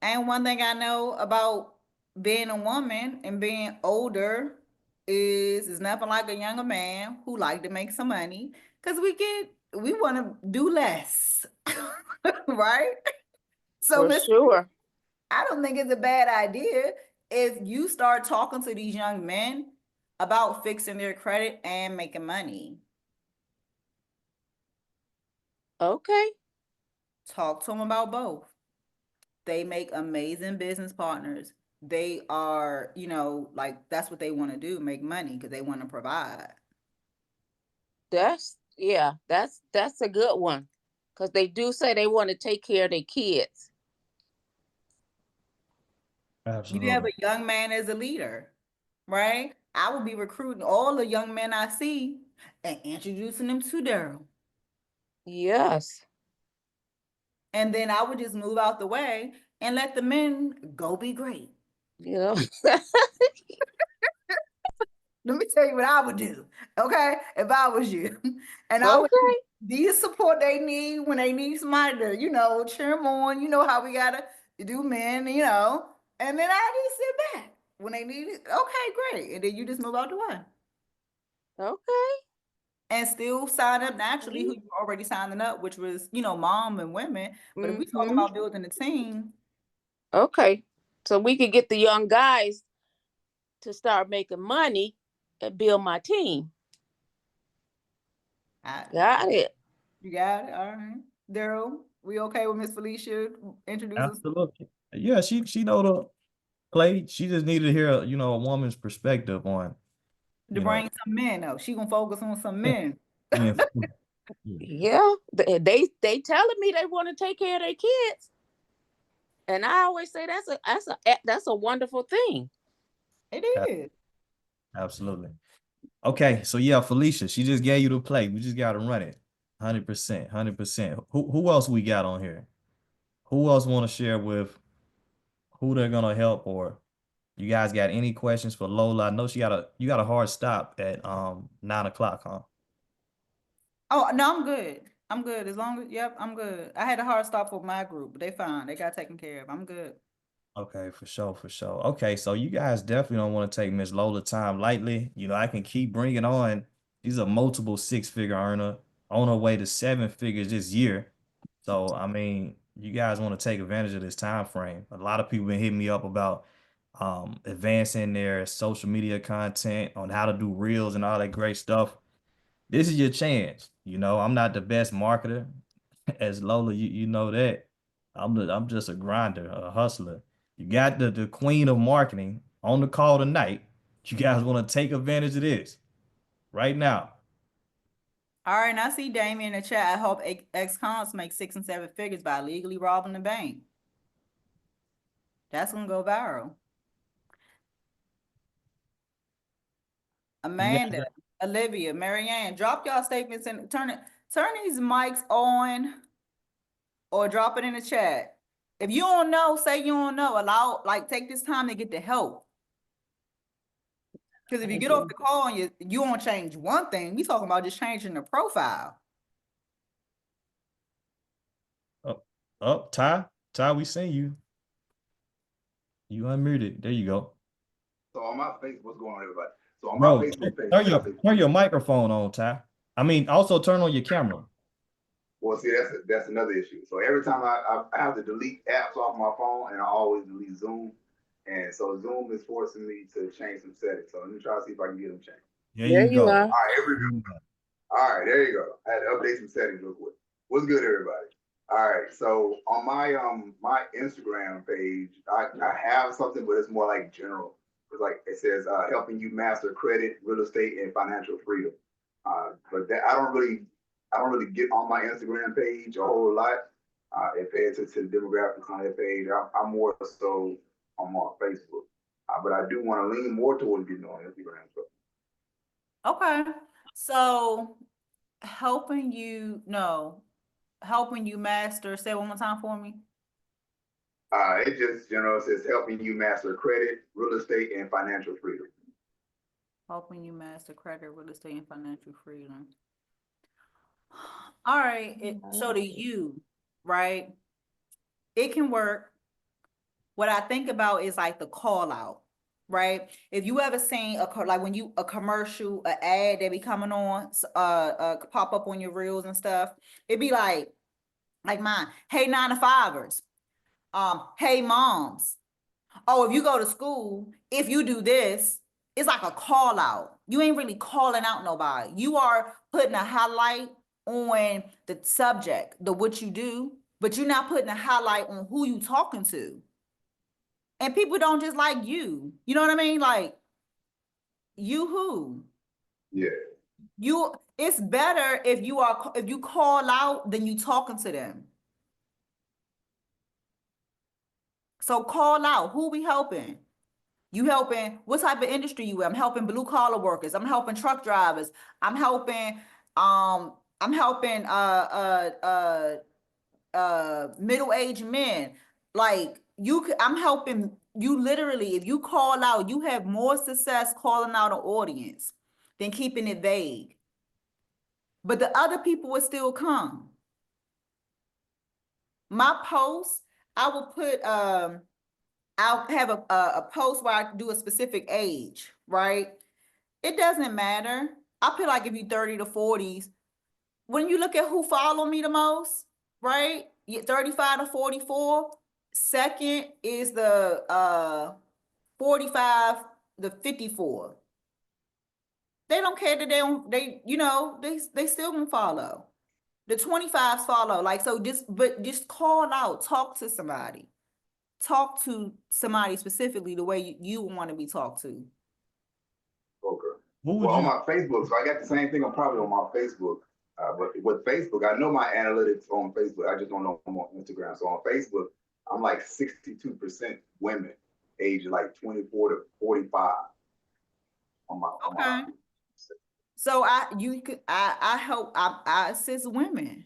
And one thing I know about being a woman and being older is it's nothing like a younger man who like to make some money because we want to do less, right? So,
For
Miss,
sure.
I don't think it's a bad idea if you start talking to these young men about fixing their credit and making money.
Okay.
Talk to them about both. They make amazing business partners. They are, like that's what they want to do, make money because they want to provide.
That's a good one. Because they do say they want to take care of their kids.
You have
Absolutely.
a young man as a leader, right? I will be recruiting all the young men I see and introducing them to Daryl.
Yes.
And then I would just move out the way and let the men go be great.
You know.
Let me tell you what I would do, okay? If I was you. And I would
Okay.
be the support they need when they need somebody to, cheer them on. You know how we gotta do men, and then I just sit back when they need it. Okay, great. And then you just move out the way.
Okay.
And still sign up naturally who you already signing up, which was, mom and women. But if we talking
Mm-hmm.
about building a team,
Okay. So we could get the young guys to start making money and build my team. Got it.
you got it. All right. Daryl, we okay with Miss Felicia introduce us
Absolutely. Yeah, she know the play. She just needed to hear, a woman's perspective on,
to
you
bring
know,
some men though. She gonna focus on some men.
being
Yeah. They telling me they want to take care of their kids. And I always say that's a wonderful thing.
It is.
absolutely. Okay, so yeah, Felicia, she just gave you the play. We just gotta run it. 100%, 100%. Who else we got on here? Who else want to share with who they're gonna help, or you guys got any questions for Lola? I know you got a hard stop at 9 o'clock, huh?
Oh no, I'm good. I'm good. As long as yep, I'm good. I had a hard stop for my group, but they fine. They got taken care of. I'm good.
Okay, for sure, for sure. Okay, so you guys definitely don't want to take Miss Lola time lightly. I can keep bringing on. She's a multiple six-figure earner on her way to seven figures this year. So, I mean, you guys want to take advantage of this time frame. A lot of people been hitting me up about advancing their social media content on how to do reels and all that great stuff. This is your chance. I'm not the best marketer as Lola, you know that. I'm just a grinder, a hustler. You got the queen of marketing on the call tonight. You guys want to take advantage of this right now.
All right, and I see Damien in the chat. I hope ex-cons make 6 and 7 figures by legally robbing the bank. That's gonna go viral. Amanda, Olivia, Marianne, drop y'all statements and turn these mics on or drop it in the chat. If you don't know, say you don't know. Take this time to get the help. Because if you get off the call and you won't change one thing, we talking about just changing the profile.
Oh, Ty, we seen you. You unmuted. There you go.
So on my Facebook, what's going on, everybody? So on
Bro,
my Facebook page,
turn your microphone on, Ty. I mean, also turn on your camera.
well, see, that's another issue. So every time I have to delete apps off my phone, and I always delete Zoom, and so Zoom is forcing me to change some settings. So let me try to see if I can get them changed.
There you are.
All right, here we go. All right, there you go. I had to update some settings real quick. What's good, everybody? All right, so on my my Instagram page, I have something, but it's more like general. It's like it says helping you master credit, real estate, and financial freedom. But that I don't really get on my Instagram page a whole lot. It pay attention to the demographics on that page. I'm more so on my Facebook, but I do want to lean more towards getting on Instagram. So.
Okay, so helping you master, say it one more time for me.
It just says helping you master credit, real estate, and financial freedom.
Helping you master credit, real estate, and financial freedom. All right, so to you, right? It can work. What I think about is like the call out, right? If you ever seen a commercial, an ad that be coming on, pop up on your reels and stuff, it'd be like mine. Hey, 9-to-5ers. Hey, moms. Oh, if you go to school, if you do this, it's like a call out. You ain't really calling out nobody. You are putting a highlight on the subject, what you do, but you're not putting a highlight on who you talking to. And people don't just like you. You know what I mean? Like, you who?
Yeah.
It's better if you call out than you talking to them. So call out. Who we helping? You helping, what type of industry you in? I'm helping blue collar workers. I'm helping truck drivers. I'm helping middle-aged men. Like I'm helping you literally. If you call out, you have more success calling out an audience than keeping it vague. But the other people will still come. My posts, I will put I'll have a post where I do a specific age, right? It doesn't matter. I feel like if you're 30 to 40s, when you look at who follow me the most, right? 35 to 44. Second is the 45 to 54. They don't care that they still gonna follow. The 25s follow. Like, so just call out, talk to somebody. Talk to somebody specifically the way you want to be talked to.
Okay. Well, on my Facebook, so I got the same thing. I'm probably on my Facebook, but with Facebook, I know my analytics on Facebook. I just don't know I'm on Instagram. So on Facebook, I'm like 62% women, age like 24 to 45.
Okay. So I assist women.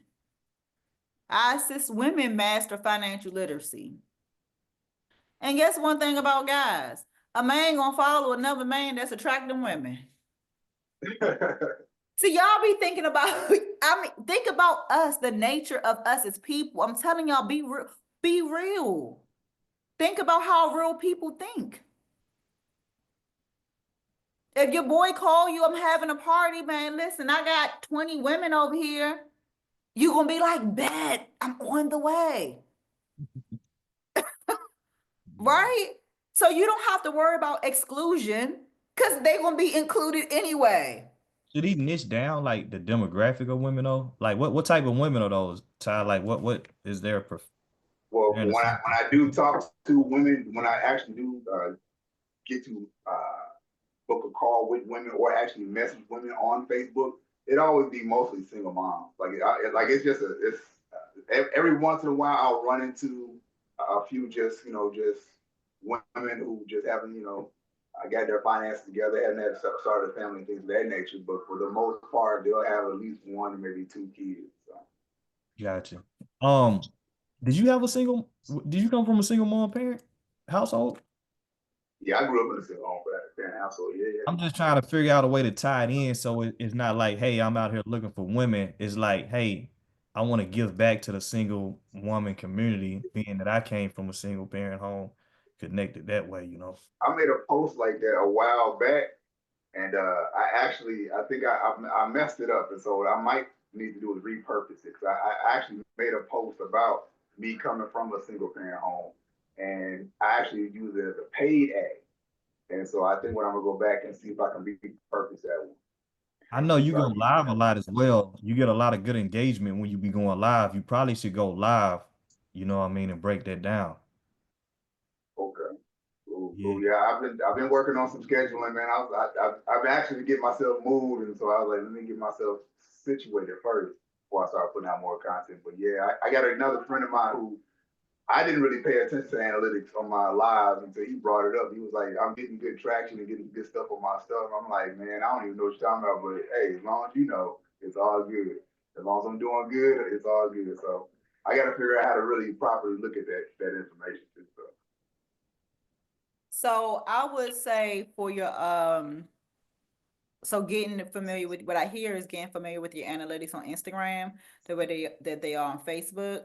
I assist women master financial literacy. And guess one thing about guys, a man gonna follow another man that's attracting women. See, y'all be thinking about, think about us, the nature of us as people. I'm telling y'all, be real. Think about how real people think. If your boy call you, I'm having a party, man, listen, I got 20 women over here. You gonna be like, bet, I'm on the way. Right? So you don't have to worry about exclusion because they're gonna be included anyway.
Should he niche down like the demographic of women though? Like what type of women are those, Ty? Like what is their
well, when I do talk to women, when I actually do get to book a call with women or actually message women on Facebook, it always be mostly single moms. Like it's just every once in a while I'll run into a few just women who just haven't got their finances together, haven't had started a family and things of that nature. But for the most part, they'll have at least one or maybe two kids. So.
Gotcha. Did you come from a single mom parent household?
Yeah, I grew up in a single home parent household. Yeah, yeah.
I'm just trying to figure out a way to tie it in so it's not like, hey, I'm out here looking for women. It's like, hey, I want to give back to the single woman community, being that I came from a single parent home, connected that way, you know.
I made a post like that a while back, and I think I messed it up, and so what I might need to do is repurpose it because I actually made a post about me coming from a single parent home, and I actually used it as a paid ad, and so I think what I'm gonna go back and see if I can repurpose that one.
I know you
So
go
I can-
live a lot as well. You get a lot of good engagement when you be going live. You probably should go live, you know what I mean, and break that down.
Okay. Cool,
Yeah.
cool. Yeah, I've been working on some scheduling, man. I've been actually getting myself moved, and so I was like, let me get myself situated first before I start putting out more content. But yeah, I got another friend of mine who I didn't really pay attention to analytics on my lives until he brought it up. He was like, I'm getting good traction and getting good stuff on my stuff. I'm like, man, I don't even know what you're talking about, but hey, as long as you know, it's all good. As long as I'm doing good, it's all good. So I got to figure out how to really properly look at that information too.
So I would say for your so getting familiar with what I hear is getting familiar with your analytics on Instagram, the way that they are on Facebook,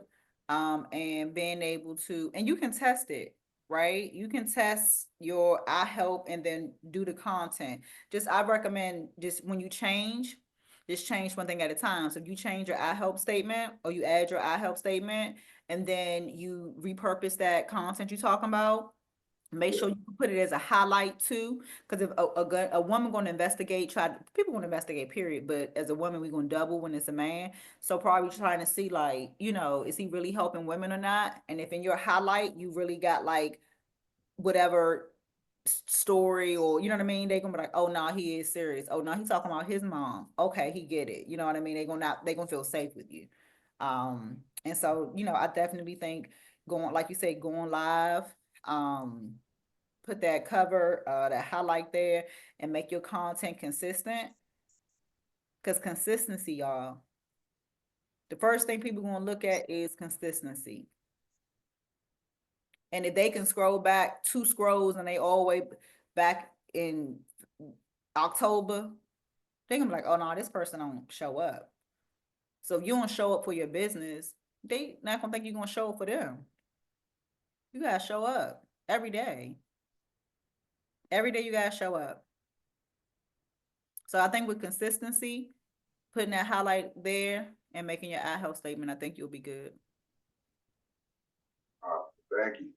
and being able to, and you can test it, right? You can test your I help and then do the content. I recommend just when you change, just change one thing at a time. So you change your I help statement or you add your I help statement and then you repurpose that content you're talking about. Make sure you put it as a highlight too, because if a woman going to investigate, people going to investigate, period. But as a woman, we're going to double when it's a man. So probably trying to see like, is he really helping women or not? And if in your highlight you really got like whatever story or you know what I mean, they gonna be like, oh no, he is serious. Oh no, he's talking about his mom. Okay, he get it. You know what I mean? They gonna feel safe with you. And so I definitely think going, like you said, going live. Put that cover, that highlight there and make your content consistent. Because consistency, y'all, the first thing people gonna look at is consistency. And if they can scroll back 2 scrolls and they all the way back in October, they're gonna be like, oh no, this person don't show up. So if you don't show up for your business, they not gonna think you're gonna show up for them. You gotta show up every day. Every day you gotta show up. So I think with consistency, putting that highlight there and making your I help statement, I think you'll be good.
Thank you.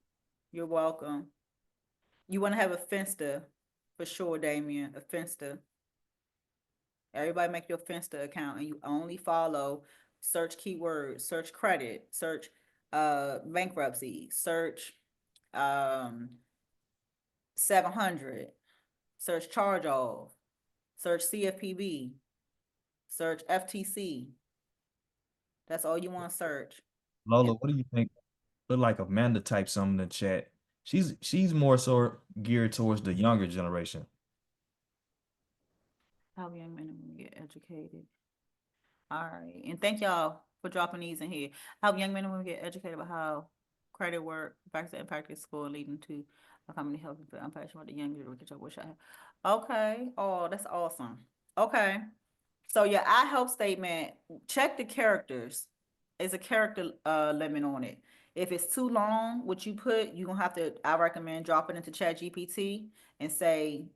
You're welcome. You want to have a Finsta for sure, Damien, a Finsta. Everybody make your Finsta account and you only follow search keywords, search credit, search bankruptcy, search 700, search charge off, search CFPB, search FTC. That's all you want to search.
Lola, what do you think? Look like Amanda typed something in the chat. She's more so geared towards the younger generation.
How young men and women get educated. All right. And thank y'all for dropping these in here. How young men and women get educated about how credit work, factors that impact their score, leading to a company helping for I'm passionate about the young people get your wish I have. Okay. Oh, that's awesome. Okay. So your I help statement, check the characters. There's a character limit on it. If it's too long, what you put, you're gonna have to, I recommend drop it into ChatGPT and say,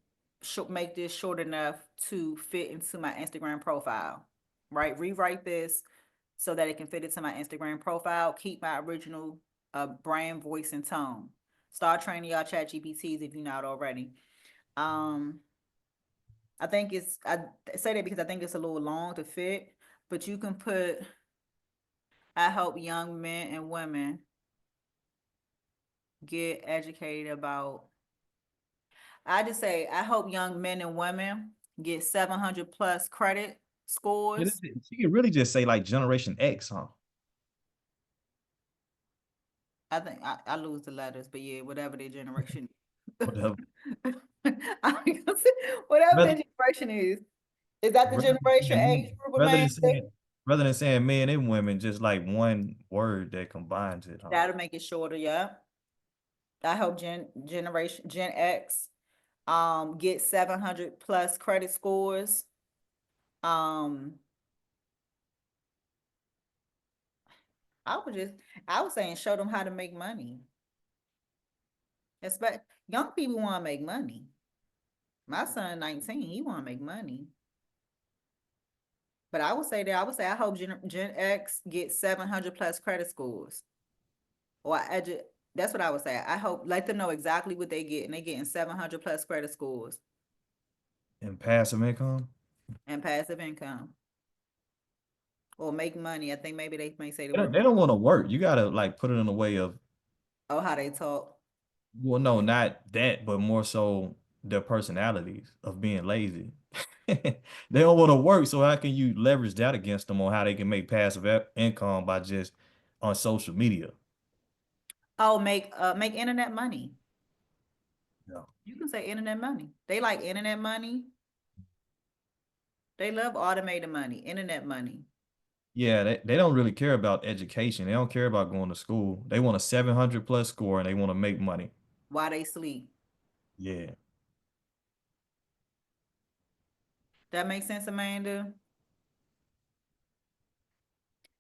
make this short enough to fit into my Instagram profile, right? Rewrite this so that it can fit into my Instagram profile. Keep my original brand, voice, and tone. Start training y'all ChatGPTs if you're not already. I think I say that because I think it's a little long to fit, but you can put, I help young men and women get educated about I just say, I hope young men and women get 700 plus credit scores.
She could really just say like Generation X, huh?
I think I lose the letters, but yeah, whatever their generation.
Whatever.
I'm gonna say, whatever their
Rather,
generation is. Is that the
rather
generation
than
age group, Amanda?
rather than saying men and women, just like one word that combines it, huh?
That'll make it shorter, yeah. I hope Gen X get 700 plus credit scores. I was saying show them how to make money. Especially young people want to make money. My son 19, he want to make money. But I would say I hope Gen X gets 700 plus credit scores. Or that's what I would say. I hope let them know exactly what they get, and they getting 700 plus credit scores
And passive income.
and passive income. Or make money. I think maybe they may say the
They don't,
word,
they don't want to work. You gotta like put it in a way of,
oh, how they talk.
well, no, not that, but more so their personalities of being lazy. They don't want to work, so how can you leverage that against them on how they can make passive income by just on social media?
Oh, make internet money.
Yeah.
You can say internet money. They like internet money. They love automated money, internet money.
Yeah, they don't really care about education. They don't care about going to school. They want a 700 plus score and they want to make money.
While they sleep.
Yeah.
That makes sense, Amanda?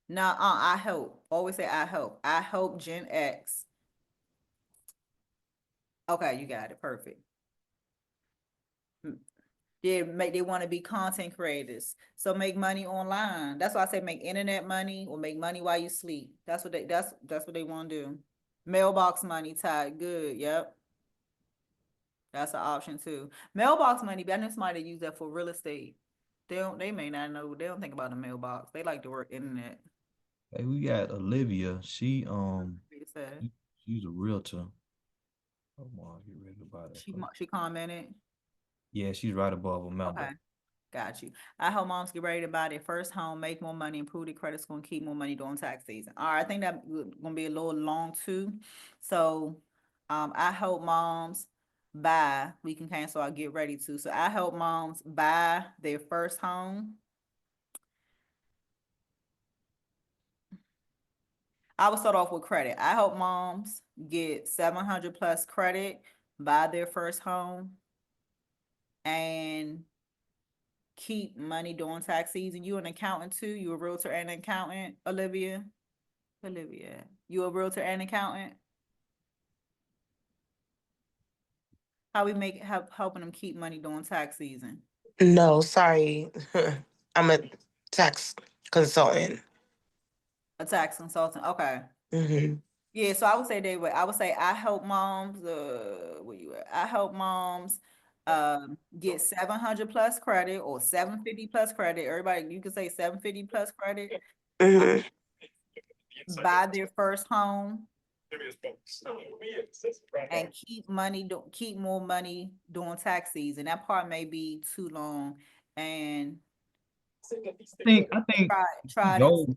No, I hope. Always say I hope. I hope Gen X. Okay, you got it. Perfect. They want to be content creators. So make money online. That's why I say make internet money or make money while you sleep. That's what they want to do. Mailbox money, Todd. Good. Yep. That's an option too. Mailbox money, but I know somebody that use that for real estate. They may not know, they don't think about the mailbox. They like to work internet.
Hey, we got Olivia. She's a realtor. Oh, mom, get ready to buy that.
She commented.
Yeah, she's right above a member.
Okay. Got you. I hope moms get ready to buy their first home, make more money, improve their credit score, and keep more money during tax season. All right, I think that's gonna be a little long too. So, I hope moms buy. We can cancel. I'll get ready to. So I hope moms buy their first home. I will start off with credit. I hope moms get 700 plus credit, buy their first home, and keep money during tax season. You an accountant too? You a realtor and an accountant, Olivia? Olivia, you a realtor and accountant? How we helping them keep money during tax season?
No, sorry. I'm a tax consultant.
A tax consultant, okay.
Hmm.
Yeah, so I would say I would say I help moms, where you at? I help moms get 700 plus credit or 750 plus credit. Everybody, you can say 750 plus credit.
Hmm.
Buy their first home and keep more money during tax season. That part may be too long, and
I think
try this.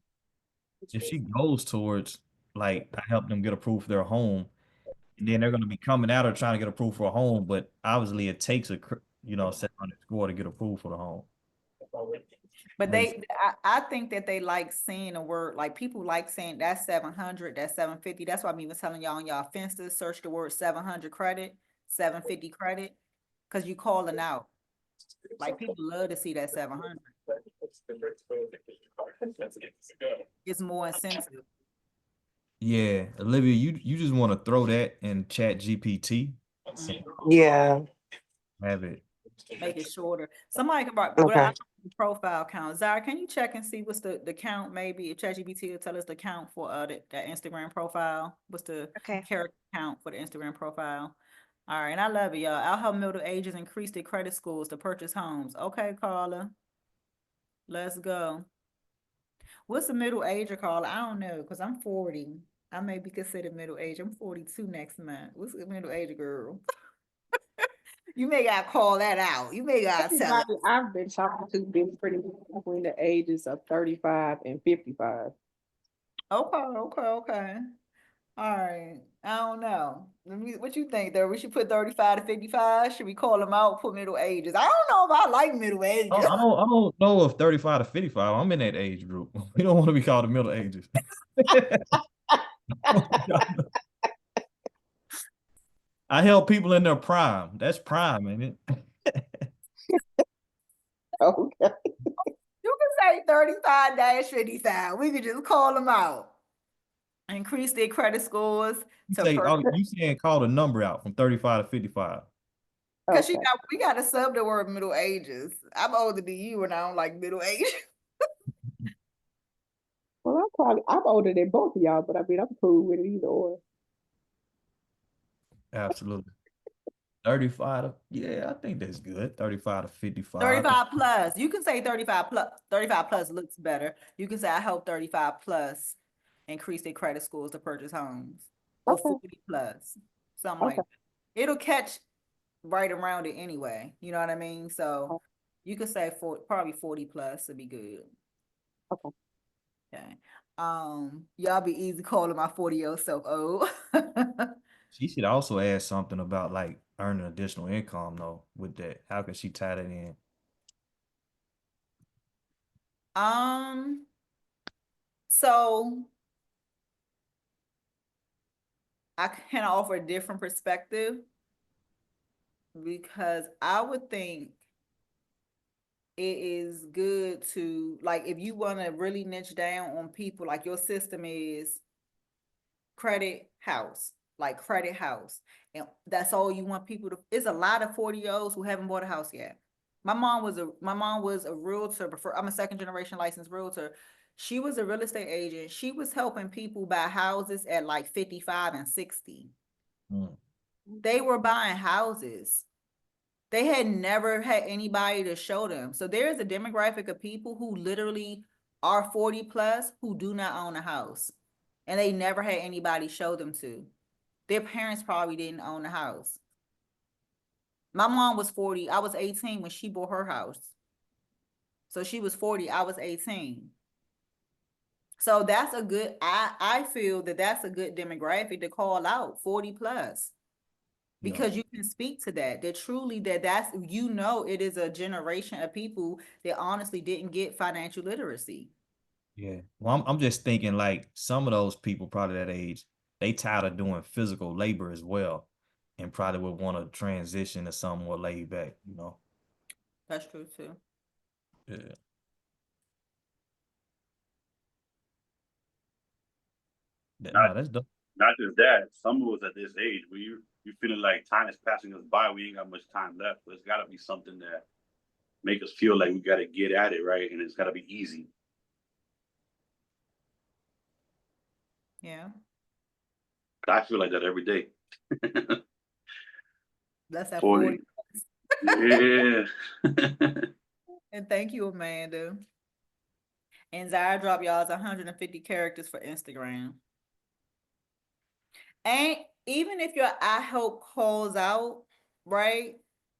if she goes towards like I help them get approved for their home, and then they're gonna be coming at her trying to get approved for a home, but obviously it takes a 700 score to get approved for the home.
But I think that they like saying a word, like people like saying that's 700, that's 750. That's why I'm even telling y'all on y'all Finsta, search the word 700 credit, 750 credit, because you calling out. Like people love to see that 700. It's more incentive.
Yeah, Olivia, you just want to throw that in Chat GPT,
Yeah.
have it.
Make it shorter. Somebody can write
Okay.
profile count. Zara, can you check and see what's the count? Maybe if ChatGPT will tell us the count for that Instagram profile. What's the
Okay.
character count for the Instagram profile? All right, and I love it, y'all. I'll help middle ages increase their credit scores to purchase homes. Okay, Carla. Let's go. What's the middle ager, Carla? I don't know, because I'm 40. I may be considered middle age. I'm 42 next month. What's the middle age, girl? You may gotta call that out. You may gotta tell it.
Everybody I've been talking to been pretty much between the ages of 35 and 55.
Okay. All right. I don't know. What you think though? We should put 35 to 55. Should we call them out, put middle ages? I don't know if I like middle ages.
I don't know if 35 to 55. I'm in that age group. We don't want to be called the middle ages. I help people in their prime. That's prime, ain't it?
Okay.
You can say 35-55. We could just call them out. Increase their credit scores
You
to
say,
first.
you saying call the number out from 35 to 55.
Because
Okay.
we got to sub the word middle ages. I'm older than you and I don't like middle age.
Well, I'm older than both of y'all, but I mean, I'm cool with it either or.
Absolutely. 35 to, yeah, I think that's good. 35 to 55.
35 plus. You can say 35 plus. 35 plus looks better. You can say I help 35 plus increase their credit scores to purchase homes. Or
Okay.
40 plus. Something like
Okay.
that. It'll catch right around it anyway. You know what I mean? So you could say probably 40 plus would be good.
Okay.
Okay. Y'all be easy calling my 40-year-old self old.
She should also add something about like earning additional income though with that. How can she tie that in?
So I can offer a different perspective because I would think it is good to, like, if you want to really niche down on people, like your system is credit house, and that's all you want people to. There's a lot of 40-year-olds who haven't bought a house yet. My mom was a realtor before. I'm a second generation licensed realtor. She was a real estate agent. She was helping people buy houses at like 55 and 60.
Mm.
They were buying houses. They had never had anybody to show them. So there is a demographic of people who literally are 40 plus who do not own a house. And they never had anybody show them to. Their parents probably didn't own a house. My mom was 40. I was 18 when she bought her house. So she was 40. I was 18. So that's a good, I feel that that's a good demographic to call out, 40 plus. Because you can speak to that truly that's, you know, it is a generation of people that honestly didn't get financial literacy.
Yeah. Well, I'm just thinking like some of those people probably that age, they tired of doing physical labor as well and probably would want to transition to something more laid back, you know?
That's true too.
Yeah. That's dope.
Not just that, some of us at this age, you feeling like time is passing us by. We ain't got much time left. But it's got to be something that make us feel like we got to get at it, right? And it's got to be easy.
Yeah.
I feel like that every day.
That's at
40.
40.
Yeah.
And thank you, Amanda. And Zara drop y'all's 150 characters for Instagram. And even if your I help calls out, right?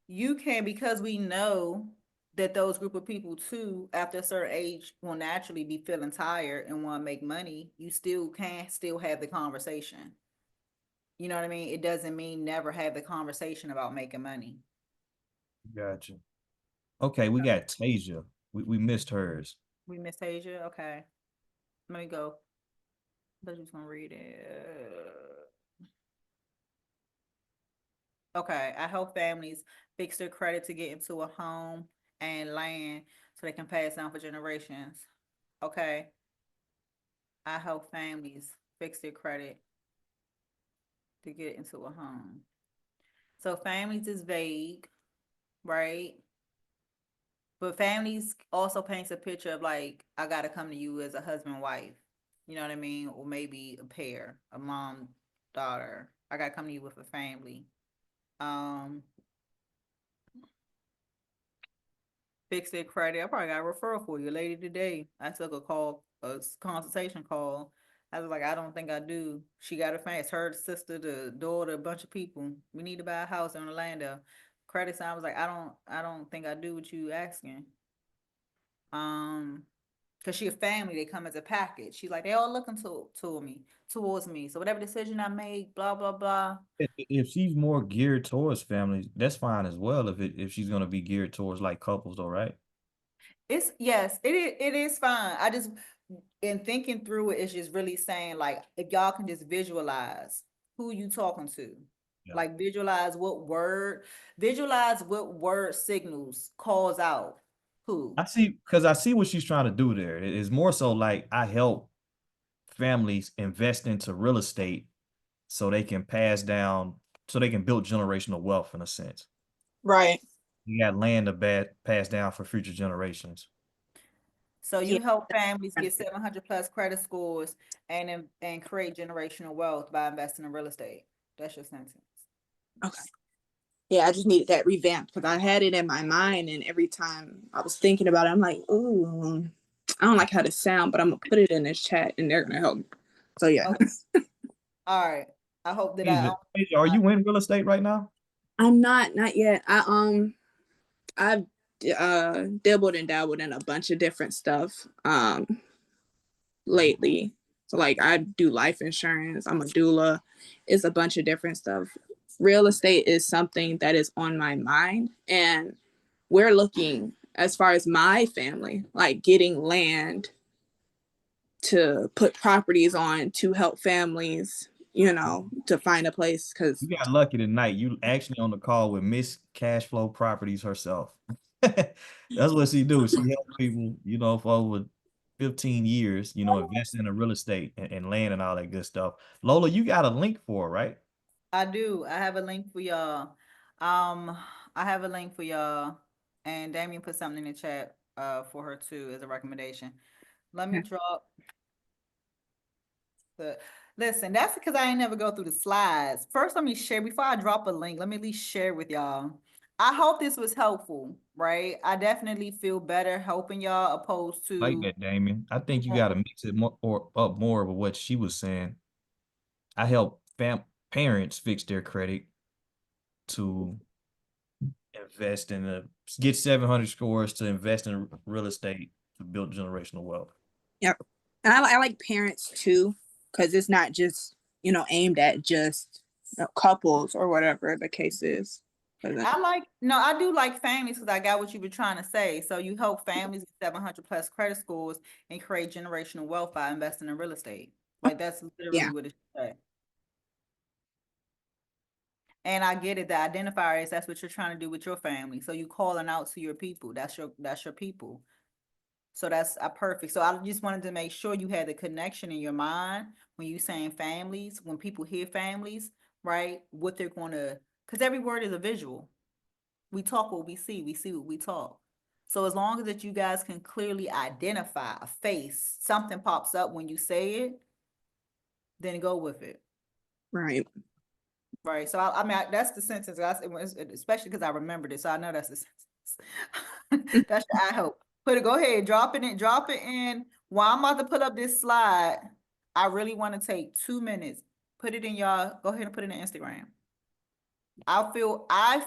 You can, because we know that those group of people too, after a certain age, will naturally be feeling tired and want to make money. You still can have the conversation. You know what I mean? It doesn't mean never have the conversation about making money.
Gotcha. Okay, we got Tasia. We missed hers.
We missed Asia. Okay. Let me go. I'm just gonna read it. Okay, I help families fix their credit to get into a home and land so they can pass down for generations. Okay. I help families fix their credit to get into a home. So families is vague, right? But families also paints a picture of like, I gotta come to you as a husband, wife. You know what I mean? Or maybe a pair, a mom, daughter. I gotta come to you with a family. Fix their credit. I probably got a referral for you later today. I took a consultation call. I was like, I don't think I do. She got a family. It's her sister, the daughter, a bunch of people. We need to buy a house in Orlando. credits. And I was like, I don't think I do what you asking. Cause she a family, they come as a package. She's like, they all looking towards me. So whatever decision I make, blah, blah, blah.
If she's more geared towards families, that's fine as well. If she's gonna be geared towards like couples, though, right?
It's yes, it is fine. I just in thinking through it, it's just really saying like if y'all can just visualize who you talking to.
Yeah.
Like visualize what word signals calls out who.
I see, because I see what she's trying to do there. It is more so like I help families invest into real estate so they can so they can build generational wealth in a sense.
Right.
You got land to pass down for future generations.
So
Yeah.
you help families get 700 plus credit scores and create generational wealth by investing in real estate. That's your sentence.
Okay. Yeah, I just needed that revamped because I had it in my mind, and every time I was thinking about it, I'm like, ooh, I don't like how to sound, but I'm gonna put it in this chat, and they're gonna help me. So yeah,
Okay. All right. I hope that
Asia, are you in real estate right now?
I'm not yet. I've dabbled and dabbled in a bunch of different stuff lately. So like I do life insurance, I'm a doula, it's a bunch of different stuff. Real estate is something that is on my mind, and we're looking as far as my family, like getting land to put properties on to help families, to find a place because
You got lucky tonight. You actually on the call with Miss Cashflow Properties herself. That's what she do. She helps people, for over 15 years, investing in real estate and land and all that good stuff. Lola, you got a link for her, right?
I do. I have a link for y'all. I have a link for y'all. And Damien put something in the chat for her too as a recommendation. Let me drop listen, that's because I ain't never go through the slides. First, let me share before I drop a link. Let me at least share with y'all. I hope this was helpful, right? I definitely feel better helping y'all opposed to
Like that, Damien. I think you got to mix it up more with what she was saying. I help parents fix their credit to invest get 700 scores to invest in real estate to build generational wealth.
Yep. And I like parents too, because it's not just, aimed at just couples or whatever the case is.
I do like families because I got what you were trying to say. So you help families get 700 plus credit scores and create generational wealth by investing in real estate. Like that's literally what it should say. And I get it. The identifier is that's what you're trying to do with your family. So you calling out to your people. That's your people. So that's perfect. So I just wanted to make sure you had the connection in your mind when you saying families, when people hear families, right? What they're gonna, because every word is a visual. We talk what we see what we talk. So as long as that you guys can clearly identify a face, something pops up when you say it, then go with it.
Right.
Right. So I mean, that's the sentence, especially because I remembered it. So I know that's the sentence. That's the I hope. Go ahead, drop it in. While I'm about to put up this slide, I really want to take 2 minutes. Put it in y'all. Go ahead and put it in Instagram. I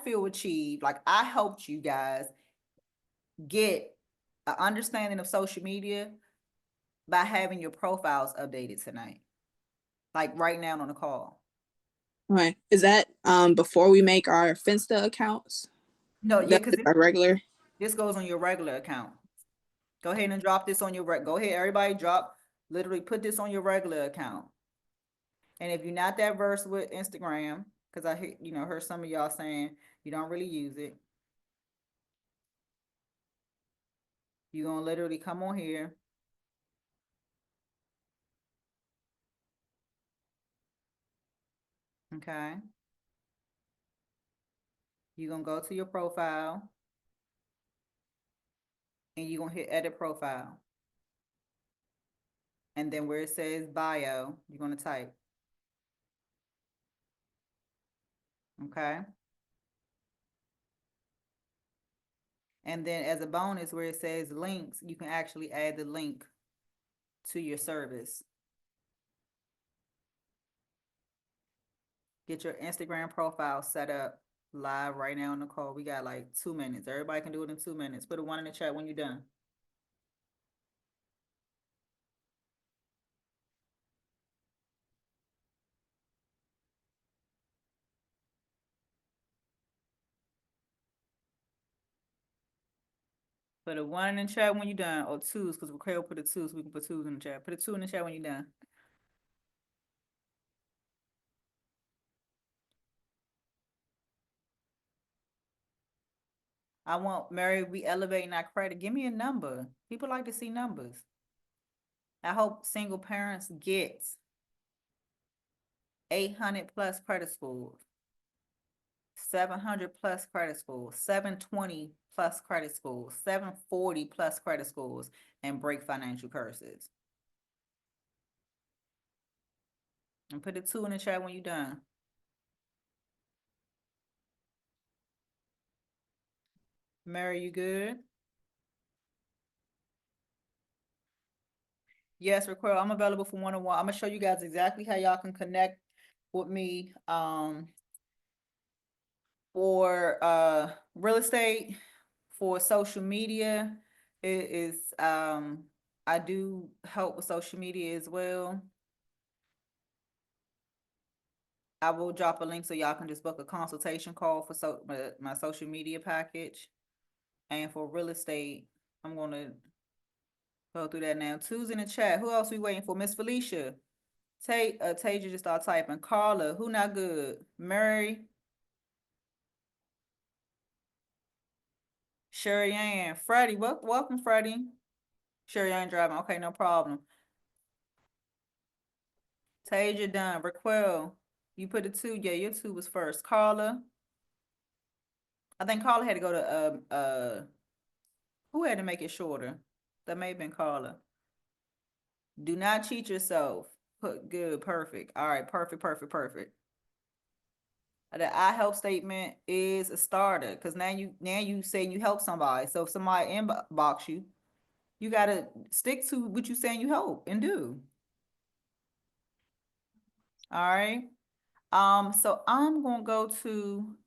feel achieved. Like I helped you guys get an understanding of social media by having your profiles updated tonight. Like right now on the call.
Right. Is that before we make our Finsta accounts?
No, yeah, because
our regular.
This goes on your regular account. Go ahead and drop this on your go ahead, everybody literally put this on your regular account. And if you're not that versed with Instagram, because I heard some of y'all saying you don't really use it. You're gonna literally come on here. Okay. You're gonna go to your profile and you're gonna hit edit profile. And then where it says bio, you're gonna type. Okay. And then as a bonus where it says links, you can actually add the link to your service. Get your Instagram profile set up live right now on the call. We got like 2 minutes. Everybody can do it in 2 minutes. Put a 1 in the chat when you're done. Put a 1 in the chat when you're done, or twos, because Raquel put a 2, so we can put 2s in the chat. Put a 2 in the chat when you're done. I want Mary, we elevating our credit. Give me a number. People like to see numbers. I hope single parents get 800 plus credit scores, 700 plus credit scores, 720 plus credit scores, 740 plus credit scores, and break financial curses. And put a 2 in the chat when you're done. Mary, you good? Yes, Raquel, I'm available for one-on-one. I'm gonna show you guys exactly how y'all can connect with me for real estate, for social media. It is I do help with social media as well. I will drop a link so y'all can just book a consultation call for my social media package. And for real estate, I'm gonna go through that now. 2's in the chat. Who else we waiting for? Miss Felicia. Tasia just start typing. Carla, who not good? Mary. Sherry Ann. Freddie, welcome, Freddie. Sherry Ann driving. Okay, no problem. Tasia done. Raquel, you put a 2. Yeah, your 2 was first. Carla. I think Carla had to go to who had to make it shorter? That may have been Carla. Do not cheat yourself. Put good, perfect. All right, perfect. The I help statement is a starter because now you say you help somebody. So if somebody inbox you, you gotta stick to what you saying you help and do. All right. So I'm gonna go to,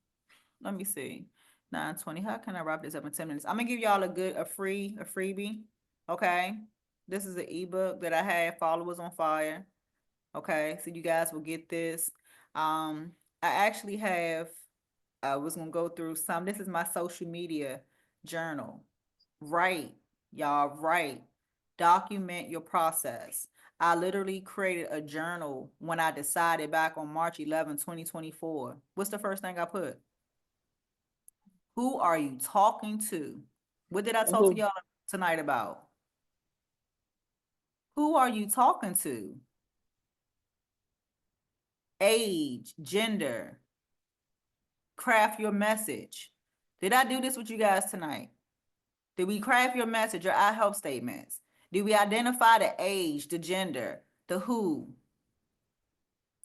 let me see, 9:20. How can I wrap this up in 10 minutes? I'm gonna give y'all a freebie. Okay. This is an ebook that I have, Followers on Fire. Okay, so you guys will get this. I actually have, I was gonna go through some. This is my social media journal. Write, y'all, write. Document your process. I literally created a journal when I decided back on March 11, 2024. What's the first thing I put? Who are you talking to? What did I talk to y'all tonight about? Who are you talking to? Age, gender. Craft your message. Did I do this with you guys tonight? Did we craft your message, your I help statements? Did we identify the age, the gender, the who?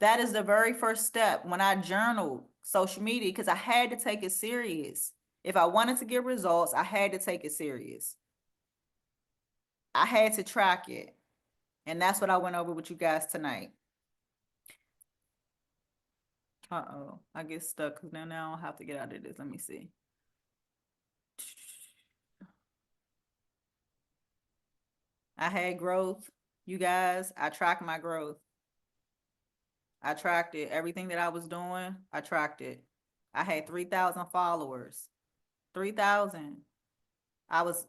That is the very first step when I journaled social media because I had to take it serious. If I wanted to get results, I had to take it serious. I had to track it. And that's what I went over with you guys tonight. Uh-oh, I get stuck because now I don't have to get out of this. Let me see. I had growth. You guys, I tracked my growth. I tracked it. Everything that I was doing, I tracked it. I had 3,000 followers. 3,000. I was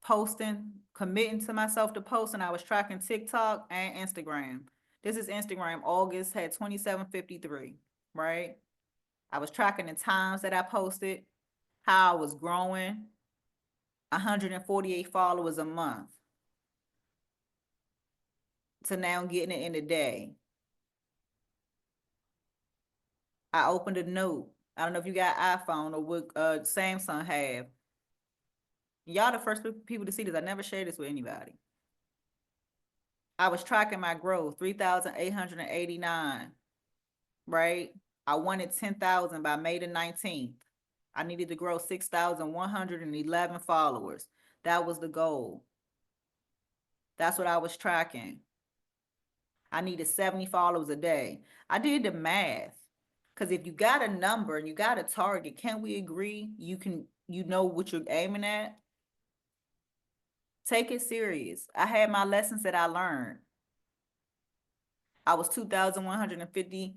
posting, committing to myself to post, and I was tracking TikTok and Instagram. This is Instagram. August had 2753, right? I was tracking the times that I posted, how I was growing, 148 followers a month to now getting it in a day. I opened a note. I don't know if you got iPhone or what Samsung have. Y'all the first people to see this. I never shared this with anybody. I was tracking my growth, 3,889, right? I wanted 10,000 by May the 19th. I needed to grow 6,111 followers. That was the goal. That's what I was tracking. I needed 70 followers a day. I did the math. Because if you got a number and you got a target, can't we agree you know what you're aiming at? Take it serious. I had my lessons that I learned. I was 2,150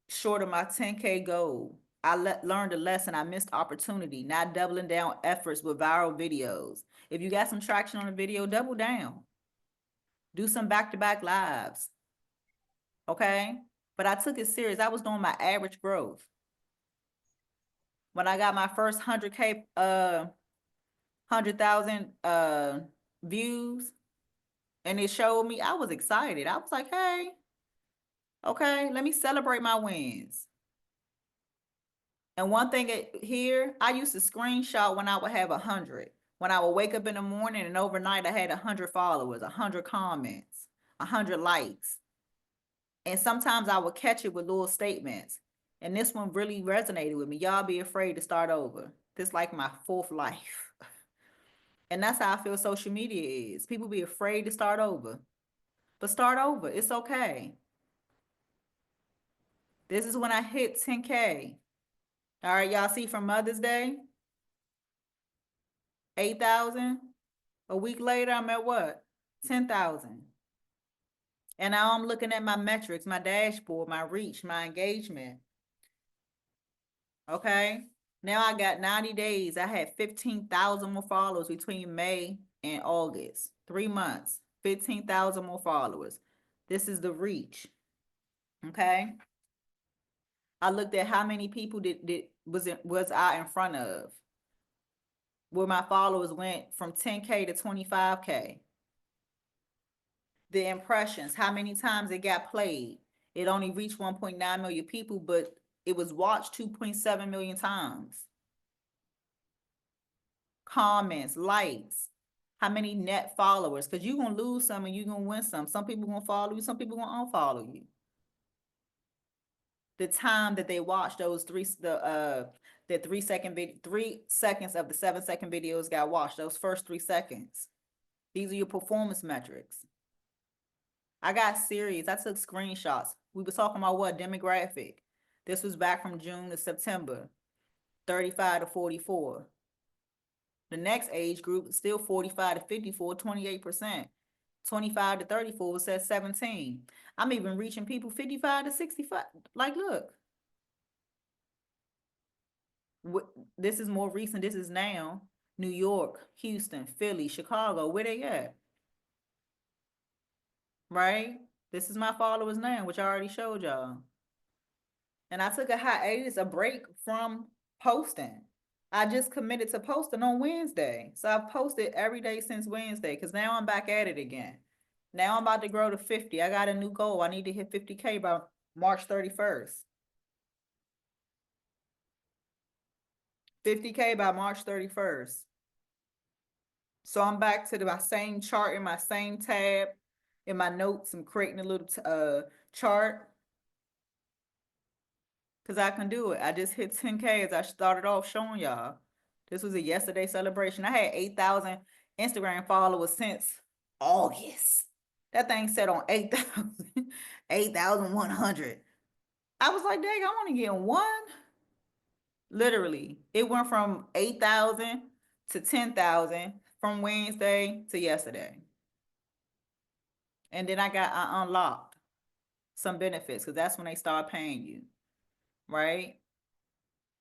short of my 10K goal. I learned a lesson. I missed opportunity, not doubling down efforts with viral videos. If you got some traction on a video, double down. Do some back-to-back lives. Okay? But I took it serious. I was doing my average growth. When I got my first 100K, 100,000 views, and it showed me, I was excited. I was like, hey, okay, let me celebrate my wins. And one thing here, I used to screenshot when I would have 100. When I would wake up in the morning and overnight I had 100 followers, 100 comments, 100 likes. And sometimes I would catch it with little statements. And this one really resonated with me. Y'all be afraid to start over. This like my fourth life. And that's how I feel social media is. People be afraid to start over. But start over. It's okay. This is when I hit 10K. All right, y'all see from Mother's Day? 8,000. A week later, I'm at what? 10,000. And now I'm looking at my metrics, my dashboard, my reach, my engagement. Okay. Now I got 90 days. I had 15,000 more followers between May and August. 3 months, 15,000 more followers. This is the reach. Okay. I looked at how many people was I in front of. Where my followers went from 10K to 25K. The impressions, how many times it got played. It only reached 1.9 million people, but it was watched 2.7 million times. Comments, likes, how many net followers, because you're going to lose some and you're going to win some. Some people going to follow you, some people going to unfollow you. The time that they watched those 3 seconds of the 7-second videos got watched, those first 3 seconds. These are your performance metrics. I got serious. I took screenshots. We were talking about what demographic. This was back from June to September, 35 to 44. The next age group, still 45 to 54, 28%. 25 to 34 was at 17. I'm even reaching people 55 to 65. Like, look. This is more recent. This is now. New York, Houston, Philly, Chicago. Where they at? Right? This is my followers now, which I already showed y'all. And I took a hiatus, a break from posting. I just committed to posting on Wednesday. So I've posted every day since Wednesday because now I'm back at it again. Now I'm about to grow to 50. I got a new goal. I need to hit 50K by March 31st. 50K by March 31st. So I'm back to my same chart in my same tab. In my notes, I'm creating a little chart. Because I can do it. I just hit 10K as I started off showing y'all. This was a yesterday celebration. I had 8,000 Instagram followers since August. That thing said on 8,000, 8,100. I was like, dang, I want to get one. Literally, it went from 8,000 to 10,000 from Wednesday to yesterday. And then I unlocked some benefits because that's when they start paying you, right?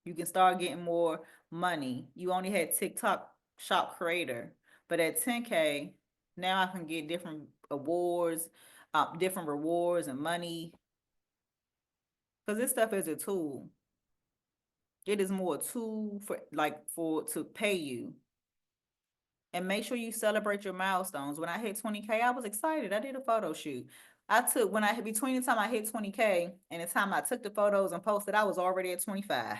You can start getting more money. You only had TikTok Shop Creator, but at 10K, now I can get different awards, different rewards and money. Because this stuff is a tool. It is more a tool to pay you. And make sure you celebrate your milestones. When I hit 20K, I was excited. I did a photo shoot. Between the time I hit 20K and the time I took the photos and posted, I was already at 25.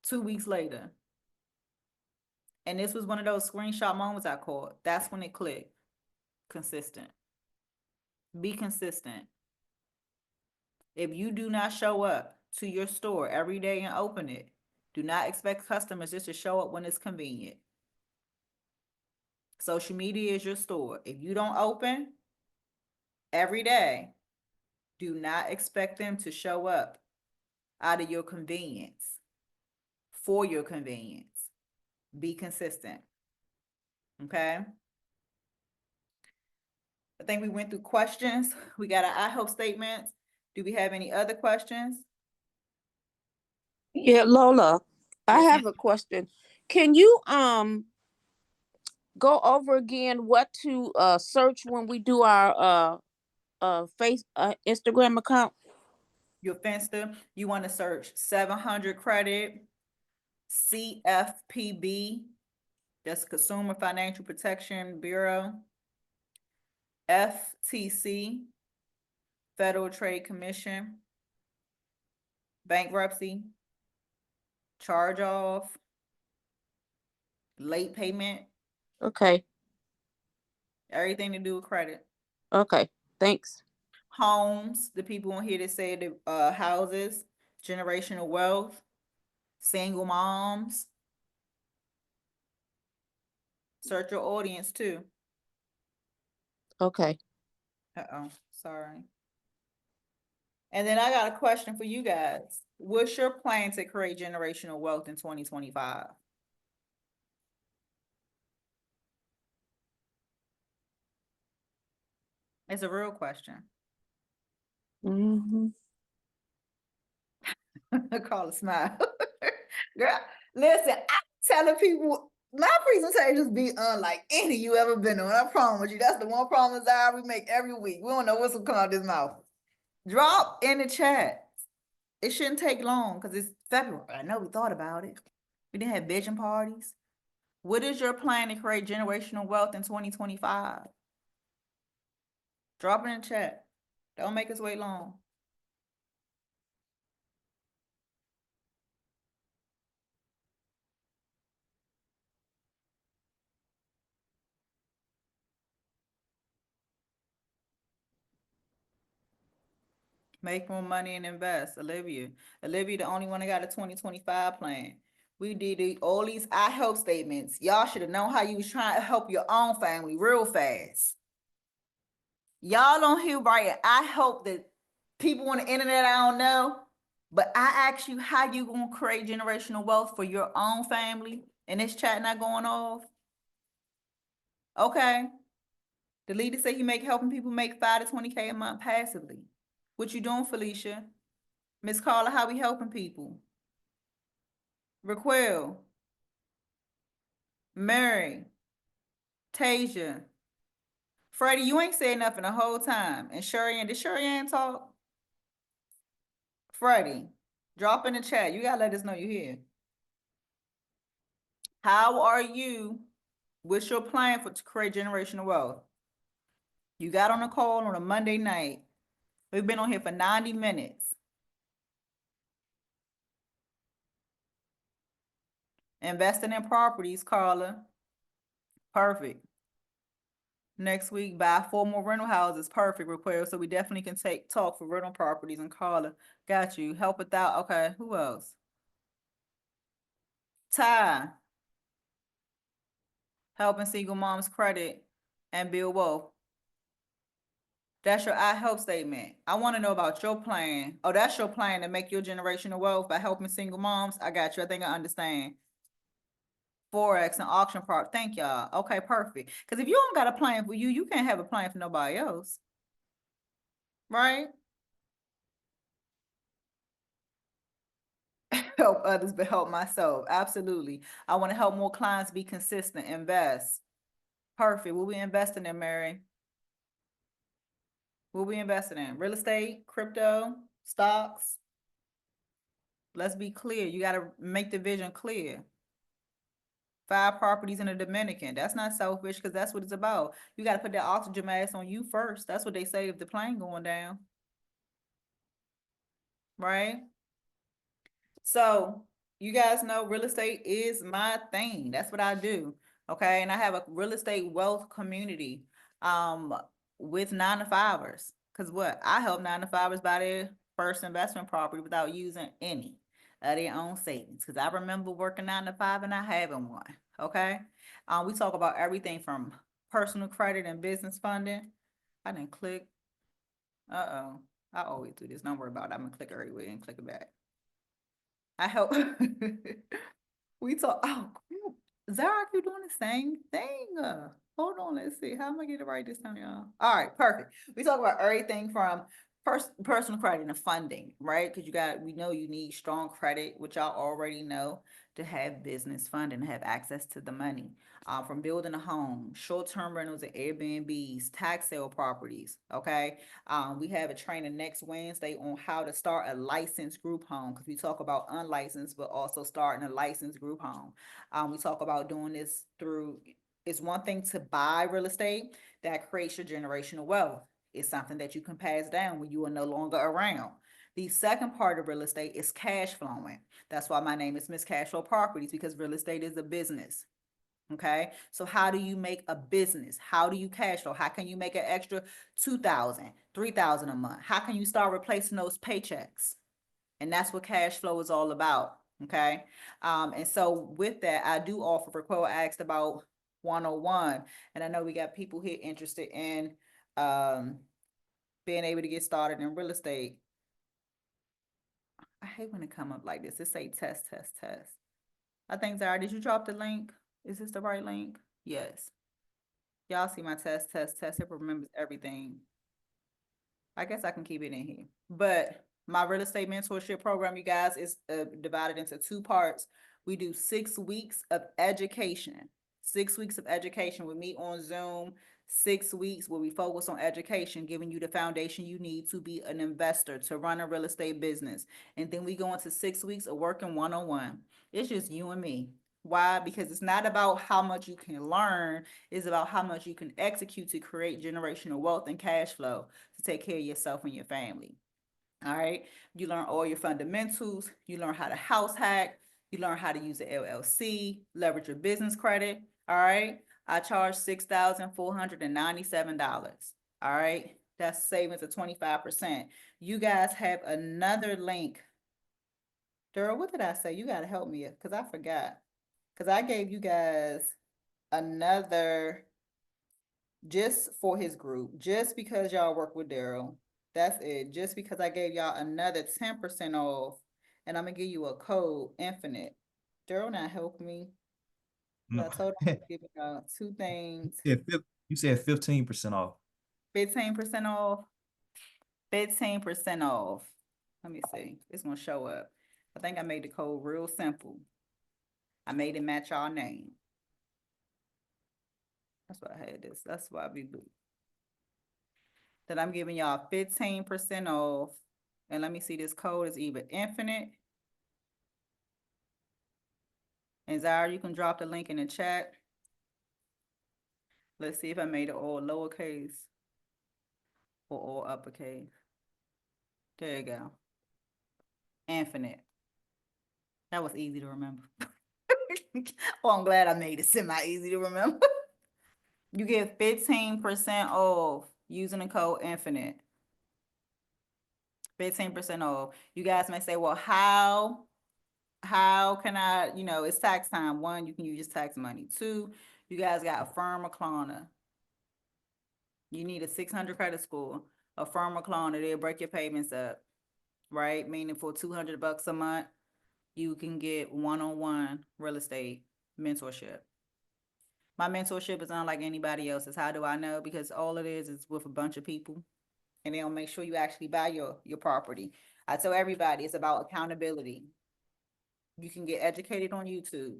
2 weeks later. And this was one of those screenshot moments I caught. That's when it clicked. Consistent. Be consistent. If you do not show up to your store every day and open it, do not expect customers just to show up when it's convenient. Social media is your store. If you don't open every day, do not expect them to show up out of your convenience, for your convenience. Be consistent. Okay? I think we went through questions. We got our I hope statements. Do we have any other questions?
Yeah, Lola, I
Yes,
have a question. Can you go over again what to search when we do our Instagram account?
your Finsta, you want to search 700 credit, CFPB, that's Consumer Financial Protection Bureau, FTC, Federal Trade Commission, bankruptcy, charge off, late payment,
Okay,
everything to do with credit.
okay, thanks.
Homes, the people on here that say the houses, generational wealth, single moms. Search your audience too.
Okay.
Uh-oh, sorry. And then I got a question for you guys. What's your plan to create generational wealth in 2025? It's a real question.
Mm-hmm.
Call a smile. Girl, listen, I'm telling people my presentations be unlike any you ever been on. I promise you. That's the one promise we make every week. We don't know what's gonna come out this mouth. Drop in the chat. It shouldn't take long because it's February. I know we thought about it. We didn't have vision parties. What is your plan to create generational wealth in 2025? Drop it in the chat. Don't make us wait long. Make more money and invest. Olivia. Olivia, the only one that got a 2025 plan. We did all these I help statements. Y'all should have known how you was trying to help your own family real fast. Y'all don't hear right. I hope that people on the internet, I don't know, but I ask you how you gonna create generational wealth for your own family, and this chat not going off. Okay. The leader said you helping people make 5 to 20K a month passively. What you doing, Felicia? Miss Carla, how we helping people? Raquel, Mary, Tasia, Freddie, you ain't said nothing the whole time. And Shuriann, did Shuriann talk? Freddie, drop in the chat. You gotta let us know you're here. How are you? What's your plan to create generational wealth? You got on a call on a Monday night. We've been on here for 90 minutes. Investing in properties, Carla. Perfect. Next week, buy 4 more rental houses. Perfect, Raquel. So we definitely can talk for rental properties. And Carla, got you. Help with that. Okay, who else? Ty. Helping single moms credit and build wealth. That's your I help statement. I want to know about your plan. Oh, that's your plan to make your generational wealth by helping single moms. I got you. I think I understand. Forex and auction part. Thank y'all. Okay, perfect. Because if you don't got a plan for you, you can't have a plan for nobody else. Right? Help others, but help myself. Absolutely. I want to help more clients be consistent, invest. Perfect. What we investing in, Mary? What we investing in? Real estate, crypto, stocks? Let's be clear. You got to make the vision clear. 5 properties in the Dominican. That's not selfish because that's what it's about. You got to put that oxygen mask on you first. That's what they say if the plane going down. Right? So you guys know real estate is my thing. That's what I do. Okay. And I have a real estate wealth community with 9-to-5ers. Because what? I help 9-to-5ers buy their first investment property without using any of their own savings. Because I remember working 9-to-5 and not having one. Okay. We talk about everything from personal credit and business funding. I didn't click. Uh-oh. I always do this. Don't worry about it. I'm gonna click everywhere and click it back. I help. We talk, oh, Zara, you doing the same thing? Hold on, let's see. How am I gonna get it right this time, y'all? All right, perfect. We talk about everything from personal credit and funding, right? Because we know you need strong credit, which y'all already know, to have business funding, have access to the money. From building a home, short-term rentals and Airbnbs, tax sale properties, okay? We have a training next Wednesday on how to start a licensed group home, because we talk about unlicensed, but also starting a licensed group home. We talk about doing this through, it's one thing to buy real estate that creates your generational wealth. It's something that you can pass down when you are no longer around. The second part of real estate is cash flowing. That's why my name is Miss Cashflow Properties, because real estate is a business. Okay, so how do you make a business? How do you cash flow? How can you make an extra 2,000, 3,000 a month? How can you start replacing those paychecks? And that's what cash flow is all about. Okay, and so with that, I do offer, Raquel asked about 101, and I know we got people here interested in being able to get started in real estate. I hate when it come up like this. It say test, test, test. I think, Zara, did you drop the link? Is this the right link? Yes. Y'all see my test, test, test. It remembers everything. I guess I can keep it in here. But my real estate mentorship program, you guys, is divided into two parts. We do 6 weeks of education. 6 weeks of education. We meet on Zoom. 6 weeks where we focus on education, giving you the foundation you need to be an investor, to run a real estate business. And then we go into 6 weeks of working one-on-one. It's just you and me. Why? Because it's not about how much you can learn, it's about how much you can execute to create generational wealth and cash flow to take care of yourself and your family. All right. You learn all your fundamentals. You learn how to house hack. You learn how to use the LLC, leverage your business credit. All right. I charge $6,497. All right. That's savings of 25%. You guys have another link. Daryl, what did I say? You got to help me because I forgot. Because I gave you guys another, just for his group, just because y'all work with Daryl. That's it. Just because I gave y'all another 10% off, and I'm gonna give you a code, Infinite. Daryl not help me.
No.
I told him to give y'all two things.
You said 15% off.
15% off. 15% off. Let me see. It's gonna show up. I think I made the code real simple. I made it match our name. That's why I had this. That's why we do. That I'm giving y'all 15% off. And let me see, this code is either Infinite. And Zara, you can drop the link in the chat. Let's see if I made it all lowercase or all uppercase. There you go. Infinite. That was easy to remember. Well, I'm glad I made it semi-easy to remember. You get 15% off using the code Infinite. 15% off. You guys may say, well, how can I, it's tax time. 1, you can use tax money. 2, you guys got Affirm or Klarna. You need a 600 credit score. Affirm or Klarna, they'll break your payments up, right? Meaning for $200 a month, you can get one-on-one real estate mentorship. My mentorship is unlike anybody else's. How do I know? Because all it is with a bunch of people, and they'll make sure you actually buy your property. I tell everybody it's about accountability. You can get educated on YouTube,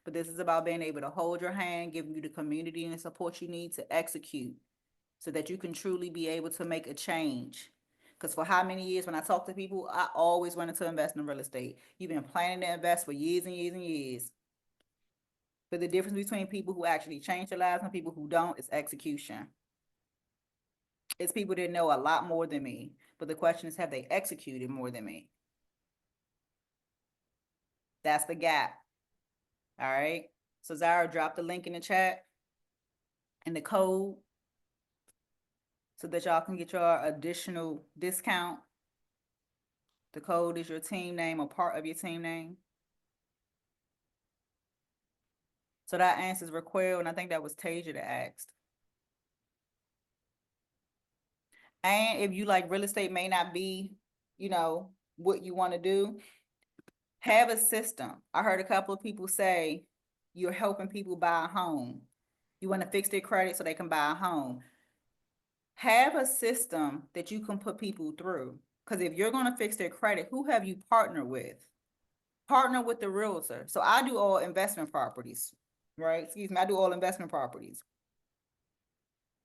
but this is about being able to hold your hand, giving you the community and support you need to execute so that you can truly be able to make a change. Because for how many years when I talk to people, I always wanted to invest in real estate. You've been planning to invest for years and years and years. But the difference between people who actually change their lives and people who don't is execution. It's people that know a lot more than me. But the question is, have they executed more than me? That's the gap. All right. So Zara, drop the link in the chat and the code so that y'all can get your additional discount. The code is your team name or part of your team name. So that answers Raquel, and I think that was Tasia that asked. And if you like real estate may not be, what you want to do, Have a system. I heard a couple of people say you're helping people buy a home. You want to fix their credit so they can buy a home. Have a system that you can put people through. Because if you're going to fix their credit, who have you partnered with? Partner with the realtor. So I do all investment properties, right? Excuse me, I do all investment properties.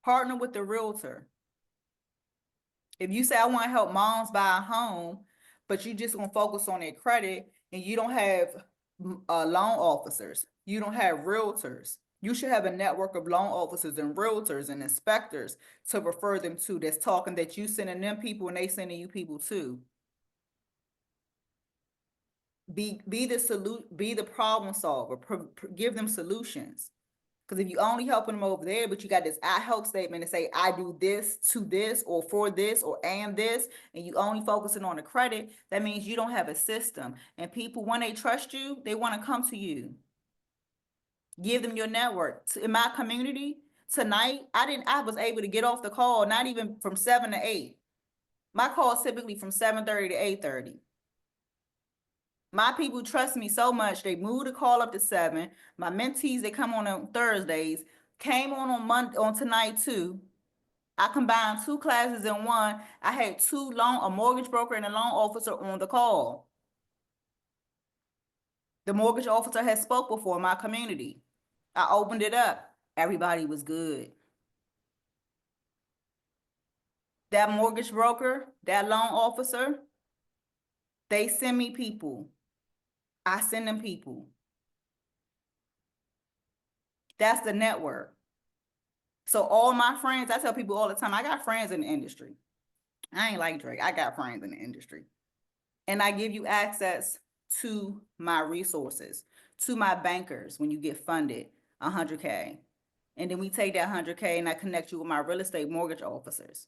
Partner with the realtor. If you say, I want to help moms buy a home, but you just gonna focus on their credit and you don't have loan officers, you don't have realtors, you should have a network of loan officers and realtors and inspectors to refer them to, that's talking that you sending them people and they sending you people too. Be the problem solver, give them solutions. Because if you only helping them over there, but you got this I help statement to say, I do this to this or for this or am this, and you only focusing on the credit, that means you don't have a system. And people, when they trust you, they want to come to you. Give them your network. In my community tonight, I was able to get off the call, not even from 7 to 8. My call is typically from 7:30 to 8:30. My people trust me so much, they moved the call up to 7. My mentees, they come on Thursdays, came on Monday, on tonight too. I combined 2 classes in one. I had a mortgage broker and a loan officer on the call. The mortgage officer has spoke before in my community. I opened it up. Everybody was good. That mortgage broker, that loan officer, they send me people. I send them people. That's the network. So all my friends, I tell people all the time, I got friends in the industry. I ain't like Drake. I got friends in the industry. And I give you access to my resources, to my bankers when you get funded, 100K. And then we take that 100K and I connect you with my real estate mortgage officers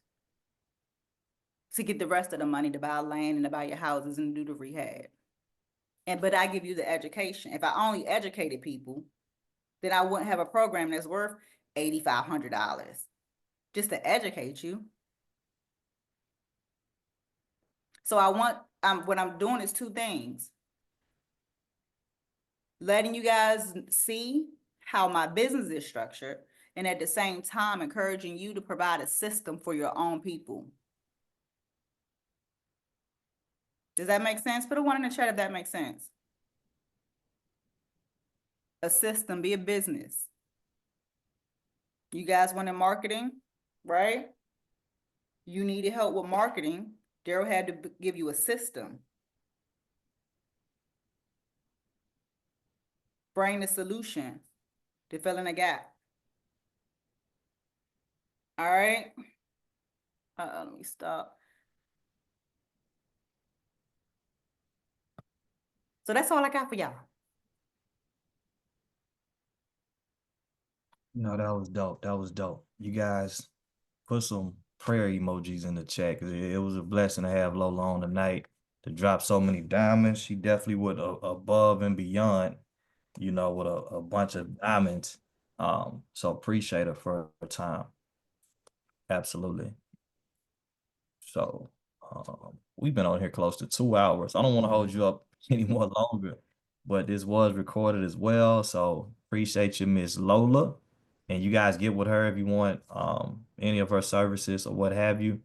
to get the rest of the money to buy land and to buy your houses and do the rehab. But I give you the education. If I only educated people, then I wouldn't have a program that's worth $8,500 just to educate you. So what I'm doing is 2 things. Letting you guys see how my business is structured, and at the same time, encouraging you to provide a system for your own people. Does that make sense? Put a 1 in the chat if that makes sense. A system, be a business. You guys wanted marketing, right? You needed help with marketing. Daryl had to give you a system. Bring the solution to fill in a gap. All right. Let me stop. So that's all I got for y'all.
No, that was dope. That was dope. You guys put some prayer emojis in the chat, because it was a blessing to have Lola on tonight to drop so many diamonds. She definitely went above and beyond, you know, with a bunch of diamonds. So appreciate her for her time. Absolutely. So we've been on here close to 2 hours. I don't want to hold you up any more longer, but this was recorded as well. So appreciate you, Miss Lola. And you guys get with her if you want any of her services or what have you.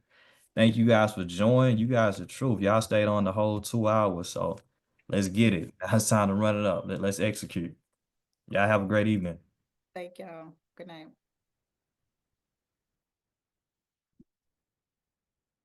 Thank you guys for joining. You guys are truth. Y'all stayed on the whole 2 hours. So let's get it. Now it's time to run it up. Let's execute. Y'all have a great evening.
Thank y'all. Good night.